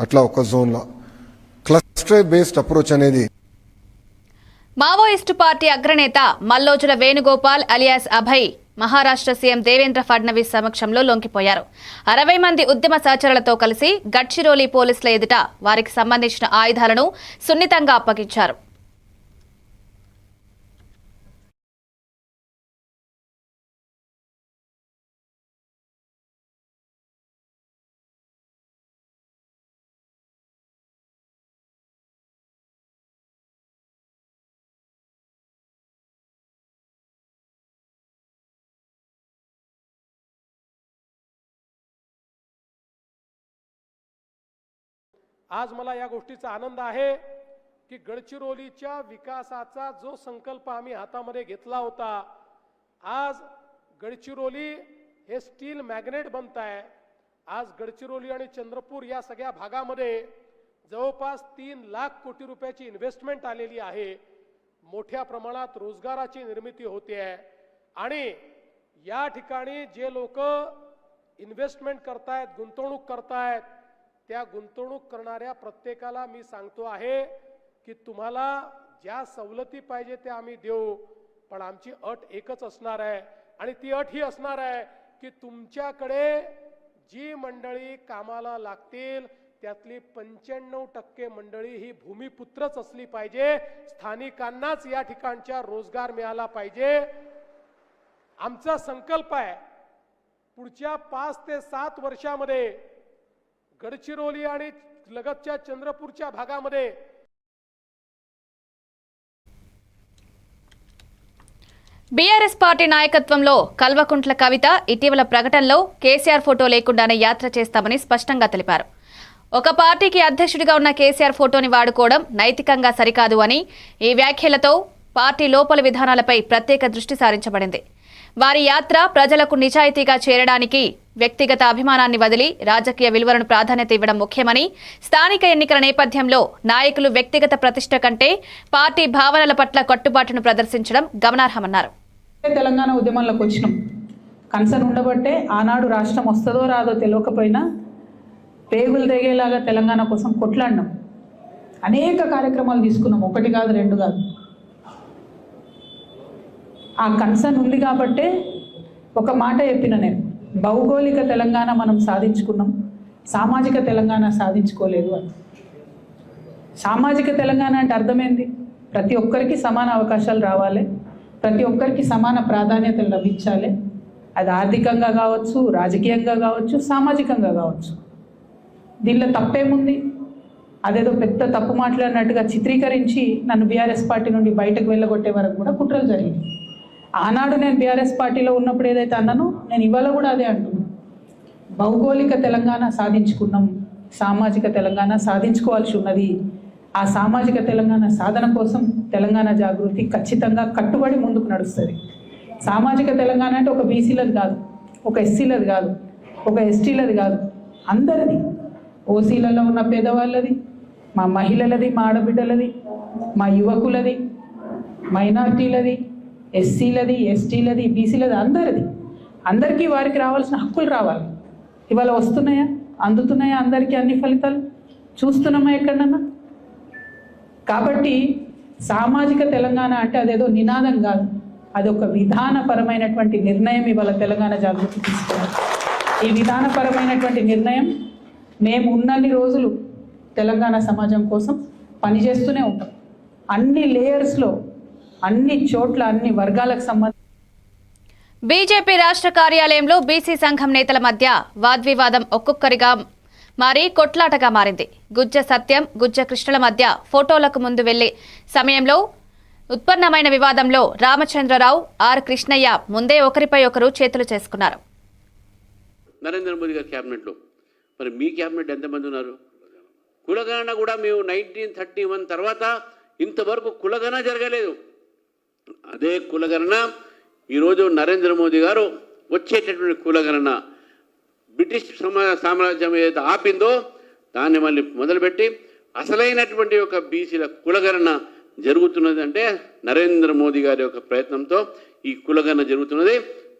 S8: అట్లా ఒక జోన్లో క్లస్టర్ బేస్డ్ అప్రోచ్ అనేది.
S1: మావోయిస్టు పార్టీ అగ్రనేత మల్లోజుల వేణుగోపాల్ అలియాస్ అభయ్ మహారాష్ట్ర సీఎం దేవేంద్ర ఫడ్నవీస్ సమక్షంలో లొంగిపోయారు. 60 మంది ఉద్యమ సహచరులతో కలిసి గడ్చిరోలి పోలీసుల ఎదుట వారికి సంబంధించిన ఆయుధాలను సున్నితంగా అప్పగించారు.
S3: आज मला या गोष्टीचा आनंद आहे की गडचिरोलीच्या विकासाचा जो संकल्प आम्ही हातामध्ये घेतला होता, आज गडचिरोली हे स्टील मॅग्नेट बनत आहे. आज गडचिरोली आणि चंद्रपूर या सगळ्या भागामध्ये जवळपास 3 लाख कोटी रुपयाची इन्व्हेस्टमेंट आलेली आहे. मोठ्या प्रमाणात रोजगाराची निर्मिती होते आहे आणि या ठिकाणी जे लोक इन्व्हेस्टमेंट करतायत, गुंतवणूक करतायत, त्या गुंतवणूक करणाऱ्या प्रत्येकाला मी सांगतो आहे की तुम्हाला ज्या सवलती पाहिजे त्या आम्ही देऊ, पण आमची अट एकच असणार आहे आणि ती अट ही असणार आहे की तुमच्याकडे जी मंडळी कामाला लागतील त्यातली 95% मंडळी ही भूमिपुत्रच असली पाहिजे. स्थानिकांनाच या ठिकाणच्या रोजगार मिळाला पाहिजे. आमचा संकल्प आहे पुढच्या 5 ते 7 वर्षामध्ये गडचिरोली आणि लगतच्या चंद्रपूरच्या भागामध्ये
S1: బీఆర్ఎస్ పార్టీ నాయకత్వంలో కల్వకుంట్ల కవిత ఇటీవల ప్రకటనలో కేసీఆర్ ఫోటో లేకుండానే యాత్ర చేస్తామని స్పష్టంగా తెలిపారు. ఒక పార్టీకి అధ్యక్షుడిగా ఉన్న కేసీఆర్ ఫోటోని వాడుకోవడం నైతికంగా సరికాదు అని, ఈ వ్యాఖ్యలతో పార్టీ లోపల విధానాలపై ప్రత్యేక దృష్టి సారించబడింది. వారి యాత్ర ప్రజలకు నిజాయితీగా చేరడానికి వ్యక్తిగత అభిమానాన్ని వదిలి రాజకీయ విలువలను ప్రాధాన్యత ఇవ్వడం ముఖ్యమని, స్థానిక ఎన్నికల నేపథ్యంలో నాయకులు వ్యక్తిగత ప్రతిష్ట కంటే పార్టీ భావనల పట్ల కట్టుబాటును ప్రదర్శించడం గమనార్హమన్నారు.
S10: తెలంగాణ ఉద్యమంలోకి వచ్చినాం, కన్సర్న్ ఉండబట్టే ఆనాడు రాష్ట్రం వస్తుందో రాదో తెలియకపోయినా పేగులు తెగేలాగా తెలంగాణ కోసం కొట్లాడినాం. అనేక కార్యక్రమాలు తీసుకున్నాం, 1 కాదు 2 కాదు. ఆ కన్సర్న్ ఉంది కాబట్టే ఒక మాట చెప్పిన నేను, భౌగోళిక తెలంగాణ మనం సాధించుకున్నాం, సామాజిక తెలంగాణ సాధించుకోలేదు అని. సామాజిక తెలంగాణ అంటే అర్థమైంది, ప్రతి ఒక్కరికి సమాన అవకాశాలు రావాలి, ప్రతి ఒక్కరికి సమాన ప్రాధాన్యతలు లభించాలి. అది ఆర్థికంగా కావచ్చు, రాజకీయంగా కావచ్చు, సామాజికంగా కావచ్చు. దీనిలో తప్పేముంది? అదేదో పెద్ద తప్పు మాట్లాడినట్టుగా చిత్రీకరించి నన్ను బీఆర్ఎస్ పార్టీ నుండి బయటకు వెళ్ళగొట్టే వరకు కూడా కుట్రలు జరిగింది. ఆనాడు నేను బీఆర్ఎస్ పార్టీలో ఉన్నప్పుడు ఏదైతే అన్నానో నేను ఇవాళ కూడా అదే అంటున్నాను. భౌగోళిక తెలంగాణ సాధించుకున్నాం, సామాజిక తెలంగాణ సాధించుకోవాల్సి ఉన్నది. ఆ సామాజిక తెలంగాణ సాధన కోసం తెలంగాణ జాగృతి ఖచ్చితంగా కట్టుబడి ముందుకు నడుస్తుంది. సామాజిక తెలంగాణ అంటే ఒక బీసీలది కాదు, ఒక ఎస్సీలది కాదు, ఒక ఎస్టీలది కాదు, అందరిది. ఓసీలలో ఉన్న పేదవాళ్ళది, మా మహిళలది, మా ఆడబిడ్డలది, మా యువకులది, మైనార్టీలది, ఎస్సీలది, ఎస్టీలది, బీసీలది, అందరిది. అందరికీ వారికి రావాల్సిన హక్కులు రావాలి. ఇవాళ వస్తున్నాయా, అందుతున్నాయా అందరికీ అన్ని ఫలితాలు? చూస్తున్నామా ఎక్కడన్నా? కాబట్టి సామాజిక తెలంగాణ అంటే అదేదో నినాదం కాదు, అది ఒక విధానపరమైనటువంటి నిర్ణయం. ఇవాళ తెలంగాణ జాగృతి తీసుకున్నారు. ఈ విధానపరమైనటువంటి నిర్ణయం మేము ఉన్నన్ని రోజులు తెలంగాణ సమాజం కోసం పనిచేస్తూనే ఉంటాం. అన్ని లేయర్స్లో, అన్ని చోట్ల, అన్ని వర్గాలకు సంబంధించి.
S1: బీజేపీ రాష్ట్ర కార్యాలయంలో బీసీ సంఘం నేతల మధ్య వాగ్వివాదం ఒక్కొక్కరిగా మారి కొట్లాటగా మారింది. గుజ్జ సత్యం, గుజ్జ కృష్ణుల మధ్య ఫోటోలకు ముందు వెళ్లే సమయంలో ఉత్పన్నమైన వివాదంలో రామచంద్రరావు, ఆర్ కృష్ణయ్య ముందే ఒకరిపై ఒకరు చేతులు చేసుకున్నారు.
S13: నరేంద్ర మోదీ గారి క్యాబినెట్లో మరి మీ క్యాబినెట్ ఎంతమంది ఉన్నారు? కులగణన కూడా మేము 1931 తర్వాత ఇంతవరకు కులగణన జరగలేదు. అదే కులగణన ఈరోజు నరేంద్ర మోదీ గారు వచ్చేటటువంటి కులగణన బ్రిటిష్ సామ్రాజ్యం ఏదైతే ఆపిందో దాన్ని మళ్ళీ మొదలుపెట్టి అసలైనటువంటి ఒక బీసీల కులగణన జరుగుతున్నది. అంటే నరేంద్ర మోదీ గారి యొక్క ప్రయత్నంతో ఈ కులగణన జరుగుతున్నది.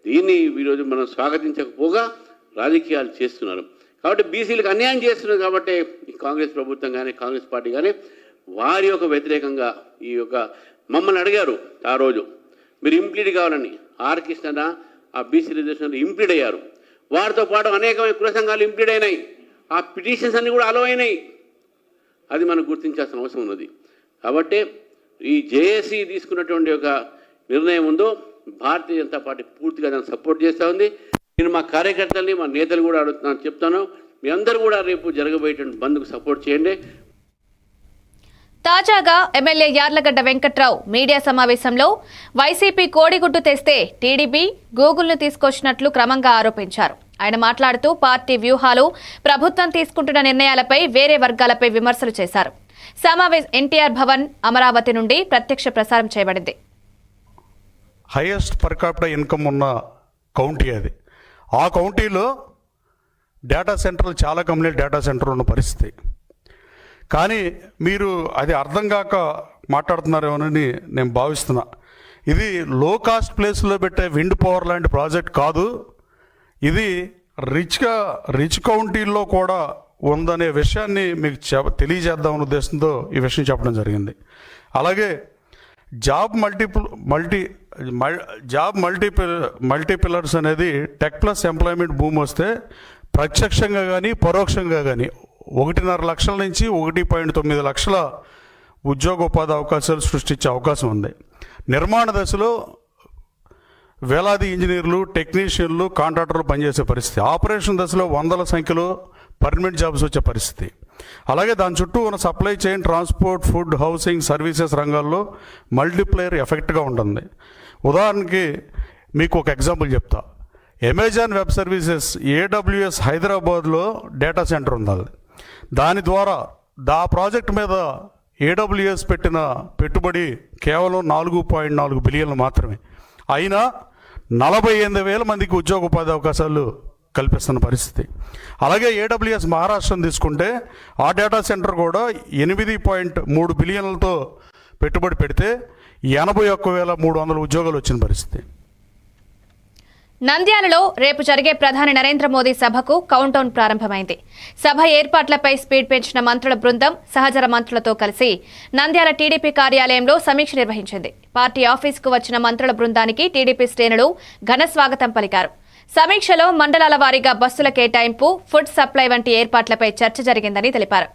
S13: దీన్ని ఈరోజు మనం స్వాగతించకపోగా రాజకీయాలు చేస్తున్నారు. కాబట్టి బీసీలకు అన్యాయం చేస్తున్నారు. కాబట్టి ఈ కాంగ్రెస్ ప్రభుత్వం కానీ కాంగ్రెస్ పార్టీ కానీ వారి యొక్క వ్యతిరేకంగా ఈ యొక్క మమ్మల్ని అడిగారు ఆ రోజు, మీరు ఇంప్లీడ్ కావాలని. ఆర్ కృష్ణ ఆ బీసీ రిజర్వేషన్లో ఇంప్లీడ్ అయ్యారు. వారితో పాటు అనేకమైన కుల సంఘాలు ఇంప్లీడ్ అయినాయి. ఆ పిటిషన్స్ అన్నీ కూడా అలో అయినాయి. అది మనం గుర్తించాల్సిన అవసరం ఉన్నది. కాబట్టి ఈ జేఏసీ తీసుకున్నటువంటి ఒక నిర్ణయం ఉందో భారతీయ జనతా పార్టీ పూర్తిగా దాన్ని సపోర్ట్ చేస్తూ ఉంది. నేను మా కార్యకర్తల్ని, మా నేతలు కూడా అడుగుతున్నాను, చెప్తాను, మీ అందరూ కూడా రేపు జరగబోయేటువంటి బంద్కు సపోర్ట్ చేయండి.
S1: తాజాగా ఎమ్మెల్యే యార్లగడ్డ వెంకట్రావు మీడియా సమావేశంలో వైసీపీ కోడిగుడ్డు తెస్తే టీడీపీ గూగుల్ను తీసుకొచ్చినట్లు క్రమంగా ఆరోపించారు. ఆయన మాట్లాడుతూ పార్టీ వ్యూహాలు, ప్రభుత్వం తీసుకుంటున్న నిర్ణయాలపై వేరే వర్గాలపై విమర్శలు చేశారు. సమావేశం ఎన్టీఆర్ భవన్ అమరావతి నుండి ప్రత్యక్ష ప్రసారం చేయబడింది.
S9: హైయెస్ట్ పర్ క్యాపిటల్ ఇన్కమ్ ఉన్న కౌంటీ అది. ఆ కౌంటీలో డేటా సెంటర్లు, చాలా కంపెనీలు డేటా సెంటర్ ఉన్న పరిస్థితి. కానీ మీరు అది అర్థం కాక మాట్లాడుతున్నారేమోనని నేను భావిస్తున్నా. ఇది లో కాస్ట్ ప్లేస్లో పెట్టే విండ్ పవర్ లాంటి ప్రాజెక్ట్ కాదు. ఇది రిచ్ కౌంటీల్లో కూడా ఉందనే విషయాన్ని మీకు తెలియజేద్దామనే ఉద్దేశంతో ఈ విషయం చెప్పడం జరిగింది. అలాగే జాబ్ మల్టీపిల్లర్స్ అనేది టెక్ ప్లస్ ఎంప్లాయ్మెంట్ భూమి వస్తే ప్రత్యక్షంగా కానీ పరోక్షంగా కానీ 1.5 లక్షల నుంచి 1.9 లక్షల ఉద్యోగోపాధి అవకాశాలు సృష్టించే అవకాశం ఉంది. నిర్మాణ దశలో వేలాది ఇంజనీర్లు, టెక్నీషియన్లు, కాంట్రాక్టర్లు పనిచేసే పరిస్థితి. ఆపరేషన్ దశలో వందల సంఖ్యలో పర్మనెంట్ జాబ్స్ వచ్చే పరిస్థితి. అలాగే దాని చుట్టూ ఉన్న supply chain, transport, food, housing, services రంగాల్లో మల్టీప్లేయర్ ఎఫెక్ట్గా ఉంటుంది. ఉదాహరణకి మీకు ఒక ఎగ్జాంపుల్ చెప్తా. అమెజాన్ వెబ్ సర్వీసెస్ AWS హైదరాబాద్లో డేటా సెంటర్ ఉంది. దాని ద్వారా ఆ ప్రాజెక్ట్ మీద AWS పెట్టిన పెట్టుబడి కేవలం 4.4 బిలియన్లు మాత్రమే. అయినా 48,000 మందికి ఉద్యోగోపాధి అవకాశాలు కల్పిస్తున్న పరిస్థితి. అలాగే AWS మహారాష్ట్రను తీసుకుంటే ఆ డేటా సెంటర్ కూడా 8.3 బిలియన్లతో పెట్టుబడి పెడితే 81,300 ఉద్యోగాలు వచ్చిన పరిస్థితి.
S1: నంద్యాలలో రేపు జరిగే ప్రధాని నరేంద్ర మోదీ సభకు కౌంటౌన్ ప్రారంభమైంది. సభ ఏర్పాట్లపై స్పీడ్ పెంచిన మంత్రుల బృందం సహచర మంత్రులతో కలిసి నంద్యాల టీడీపీ కార్యాలయంలో సమీక్ష నిర్వహించింది. పార్టీ ఆఫీసుకు వచ్చిన మంత్రుల బృందానికి టీడీపీ శ్రేణులు ఘన స్వాగతం పలికారు. సమీక్షలో మండలాల వారీగా బస్సుల కేటాయింపు, ఫుడ్ సప్లై వంటి ఏర్పాట్లపై చర్చ జరిగిందని తెలిపారు.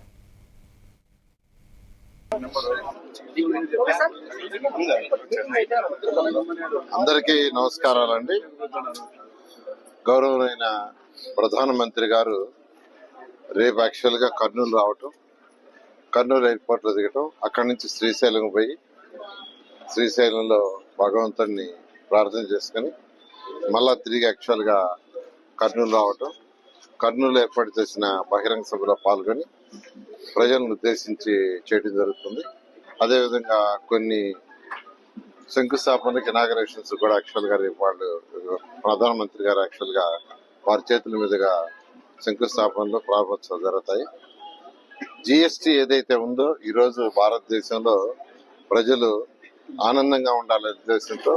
S14: అందరికీ నమస్కారాలండి. గౌరవనీయ ప్రధానమంత్రి గారు రేపు యాక్చువల్గా కర్నూలు రావటం, కర్నూలు ఎయిర్పోర్ట్లో దిగటం, అక్కడి నుంచి శ్రీశైలం పోయి శ్రీశైలంలో భగవంతుడిని ప్రార్థన చేసుకుని మళ్ళా తిరిగి యాక్చువల్గా కర్నూలు రావటం, కర్నూలు ఏర్పాటు చేసిన బహిరంగ సభలో పాల్గొని ప్రజలను ఉద్దేశించి చేయడం జరుగుతుంది. అదేవిధంగా కొన్ని శంకుస్థాపనకి ఇనాగరేషన్స్ కూడా యాక్చువల్ గా రేపు వాళ్ళు ప్రధానమంత్రి గారు యాక్చువల్ గా వారి చేతుల మీదుగా శంకుస్థాపనలో ప్రారంభోత్సవాలు జరుగుతాయి. జిఎస్టీ ఏదైతే ఉందో ఈ రోజు భారతదేశంలో ప్రజలు ఆనందంగా ఉండాలనే ఉద్దేశంతో,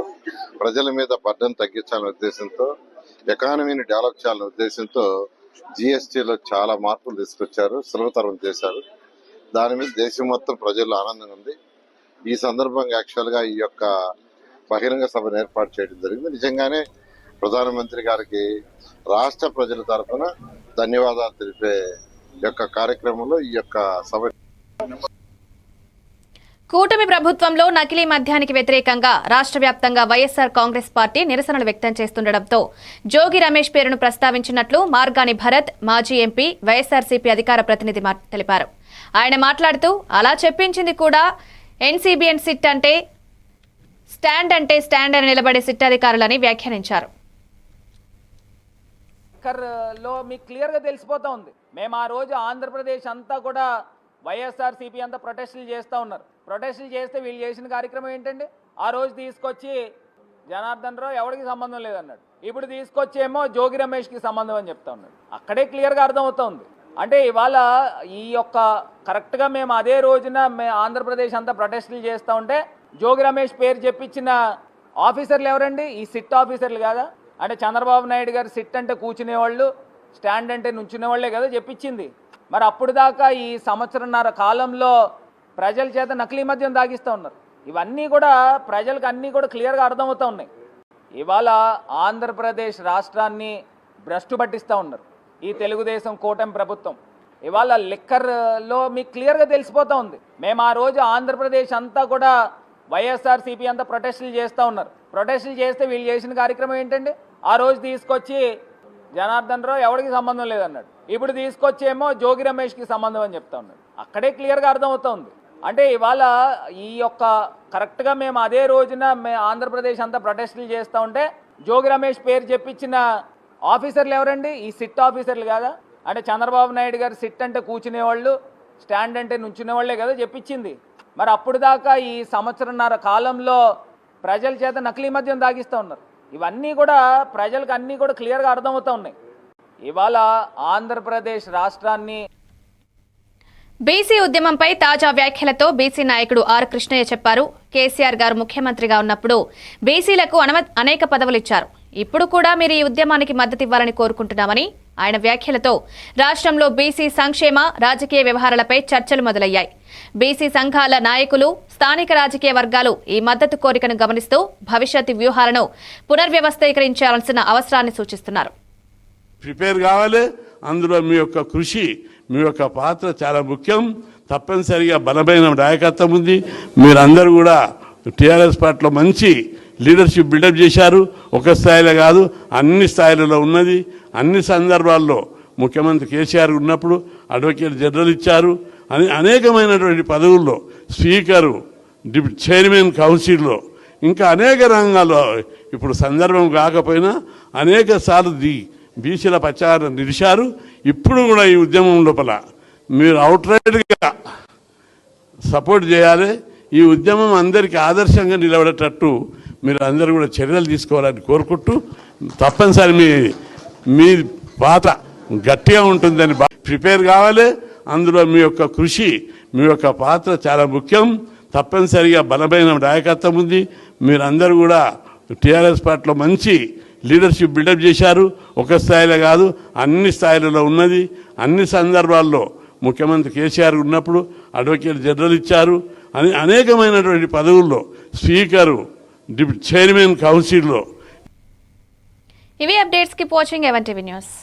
S14: ప్రజల మీద బర్డన్ తగ్గించాలనే ఉద్దేశంతో, ఎకానమీని డెవలప్ చేయాలనే ఉద్దేశంతో జిఎస్టీలో చాలా మార్పులు తీసుకొచ్చారు, సులభతరం చేశారు. దాని మీద దేశం మొత్తం ప్రజల్లో ఆనందంగా ఉంది. ఈ సందర్భంగా యాక్చువల్ గా ఈ యొక్క బహిరంగ సభను ఏర్పాటు చేయడం జరిగింది. నిజంగానే ప్రధానమంత్రి గారికి రాష్ట్ర ప్రజల తరఫున ధన్యవాదాలు తెలిపే యొక్క కార్యక్రమంలో ఈ యొక్క సభ.
S1: కూటమి ప్రభుత్వంలో నకిలీ మద్యానికి వ్యతిరేకంగా రాష్ట్ర వ్యాప్తంగా వైఎస్సార్ కాంగ్రెస్ పార్టీ నిరసనలు వ్యక్తం చేస్తుండటంతో జోగి రమేష్ పేరును ప్రస్తావించినట్లు మార్గాని భరత్ మాజీ ఎంపీ వైఎస్సార్సీపీ అధికార ప్రతినిధి తెలిపారు. ఆయన మాట్లాడుతూ అలా చెప్పించింది కూడా ఎన్సీబీఎన్ సిట్ అంటే స్టాండ్ అని నిలబడే సిట్ అధికారులని వ్యాఖ్యానించారు.
S15: లో మీకు క్లియర్గా తెలిసిపోతా ఉంది. మేము ఆ రోజు ఆంధ్రప్రదేశ్ అంతా కూడా వైఎస్ఆర్సీపీ అంతా ప్రొటెస్టులు చేస్తూ ఉన్నారు. ప్రొటెస్టులు చేస్తే వీళ్ళు చేసిన కార్యక్రమం ఏంటండి? ఆ రోజు తీసుకొచ్చి జనార్దన్ రావు ఎవరికి సంబంధం లేదన్నాడు. ఇప్పుడు తీసుకొచ్చేమో జోగి రమేష్కి సంబంధం అని చెప్తా ఉన్నాడు. అక్కడే క్లియర్గా అర్థమవుతుంది. అంటే ఇవాళ ఈ యొక్క కరెక్ట్గా మేము అదే రోజున ఆంధ్రప్రదేశ్ అంతా ప్రొటెస్టులు చేస్తూ ఉంటే జోగి రమేష్ పేరు చెప్పించిన ఆఫీసర్లు ఎవరండి? ఈ సిట్ ఆఫీసర్లు కాదా? అంటే చంద్రబాబు నాయుడు గారు సిట్ అంటే కూర్చునేవాళ్ళు, స్టాండ్ అంటే నుంచునే వాళ్ళే కదా చెప్పించింది. మరి అప్పుడు దాకా ఈ సంవత్సరంన్నర కాలంలో ప్రజల చేత నకిలీ మద్యం తాగిస్తూ ఉన్నారు. ఇవన్నీ కూడా ప్రజలకు అన్నీ కూడా క్లియర్గా అర్థమవుతూ ఉన్నాయి. ఇవాళ ఆంధ్రప్రదేశ్ రాష్ట్రాన్ని భ్రష్టు పట్టిస్తూ ఉన్నారు ఈ తెలుగుదేశం కూటమి ప్రభుత్వం. ఇవాళ లిక్కర్లో మీకు క్లియర్గా తెలిసిపోతూ ఉంది. మేము ఆ రోజు ఆంధ్రప్రదేశ్ అంతా కూడా వైఎస్ఆర్సీపీ అంతా ప్రొటెస్టులు చేస్తూ ఉన్నారు. ప్రొటెస్టులు చేస్తే వీళ్ళు చేసిన కార్యక్రమం ఏంటండి? ఆ రోజు తీసుకొచ్చి జనార్దన్ రావు ఎవరికి సంబంధం లేదన్నాడు. ఇప్పుడు తీసుకొచ్చేమో జోగి రమేష్కి సంబంధం అని చెప్తా ఉన్నాడు. అక్కడే క్లియర్గా అర్థమవుతుంది. అంటే ఇవాళ ఈ యొక్క కరెక్ట్గా మేము అదే రోజున ఆంధ్రప్రదేశ్ అంతా ప్రొటెస్టులు చేస్తూ ఉంటే జోగి రమేష్ పేరు చెప్పించిన ఆఫీసర్లు ఎవరండి? ఈ సిట్ ఆఫీసర్లు కాదా? అంటే చంద్రబాబు నాయుడు గారు సిట్ అంటే కూర్చునేవాళ్ళు, స్టాండ్ అంటే నుంచునే వాళ్ళే కదా చెప్పించింది. మరి అప్పుడు దాకా ఈ సంవత్సరంన్నర కాలంలో ప్రజల చేత నకిలీ మద్యం తాగిస్తూ ఉన్నారు. ఇవన్నీ కూడా ప్రజలకు అన్నీ కూడా క్లియర్గా అర్థమవుతూ ఉన్నాయి. ఇవాళ ఆంధ్రప్రదేశ్ రాష్ట్రాన్ని
S1: బీసీ ఉద్యమంపై తాజా వ్యాఖ్యలతో బీసీ నాయకుడు ఆర్ కృష్ణయ్య చెప్పారు. కేసీఆర్ గారు ముఖ్యమంత్రిగా ఉన్నప్పుడు బీసీలకు అనేక పదవులు ఇచ్చారు. ఇప్పుడు కూడా మీరు ఈ ఉద్యమానికి మద్దతు ఇవ్వాలని కోరుకుంటున్నామని ఆయన వ్యాఖ్యలతో రాష్ట్రంలో బీసీ సంక్షేమ రాజకీయ వ్యవహారాలపై చర్చలు మొదలయ్యాయి. బీసీ సంఘాల నాయకులు, స్థానిక రాజకీయ వర్గాలు ఈ మద్దతు కోరికను గమనిస్తూ భవిష్యత్తు వ్యూహాలను పునర్వ్యవస్థీకరించాల్సిన అవసరాన్ని సూచిస్తున్నారు.
S9: ప్రిపేర్ కావాలి. అందులో మీ యొక్క కృషి, మీ యొక్క పాత్ర చాలా ముఖ్యం. తప్పనిసరిగా బలమైన నాయకత్వం ఉంది. మీరందరూ కూడా టీఆర్ఎస్ పార్టీలో మంచి లీడర్షిప్ బిల్డప్ చేశారు. ఒక స్థాయిలో కాదు, అన్ని స్థాయిలలో ఉన్నది. అన్ని సందర్భాల్లో ముఖ్యమంత్రి కేసీఆర్ ఉన్నప్పుడు అడ్వకేట్ జనరల్ ఇచ్చారు. అనేకమైనటువంటి పదవుల్లో స్పీకరు, చైర్మన్ కౌన్సిల్లో, ఇంకా అనేక రంగాల్లో ఇప్పుడు సందర్భం కాకపోయినా అనేక సార్లు బీసీల ప్రచారం నిలిచారు. ఇప్పుడు కూడా ఈ ఉద్యమం లోపల మీరు అవుట్రైట్గా సపోర్ట్ చేయాలి. ఈ ఉద్యమం అందరికీ ఆదర్శంగా నిలబడేటట్టు మీరు అందరూ కూడా చర్యలు తీసుకోవాలని కోరుకుంటూ, తప్పనిసరి మీ పాత్ర గట్టిగా ఉంటుందని ప్రిపేర్ కావాలి. అందులో మీ యొక్క కృషి, మీ యొక్క పాత్ర చాలా ముఖ్యం. తప్పనిసరిగా బలమైన నాయకత్వం ఉంది. మీరందరూ కూడా టీఆర్ఎస్ పార్టీలో మంచి లీడర్షిప్ బిల్డప్ చేశారు. ఒక స్థాయిలో కాదు, అన్ని స్థాయిలలో ఉన్నది. అన్ని సందర్భాల్లో ముఖ్యమంత్రి కేసీఆర్ ఉన్నప్పుడు అడ్వకేట్ జనరల్ ఇచ్చారు. అనేకమైనటువంటి పదవుల్లో స్పీకరు, చైర్మన్ కౌన్సిల్లో.
S1: ఇవి updates. Keep watching even TV news.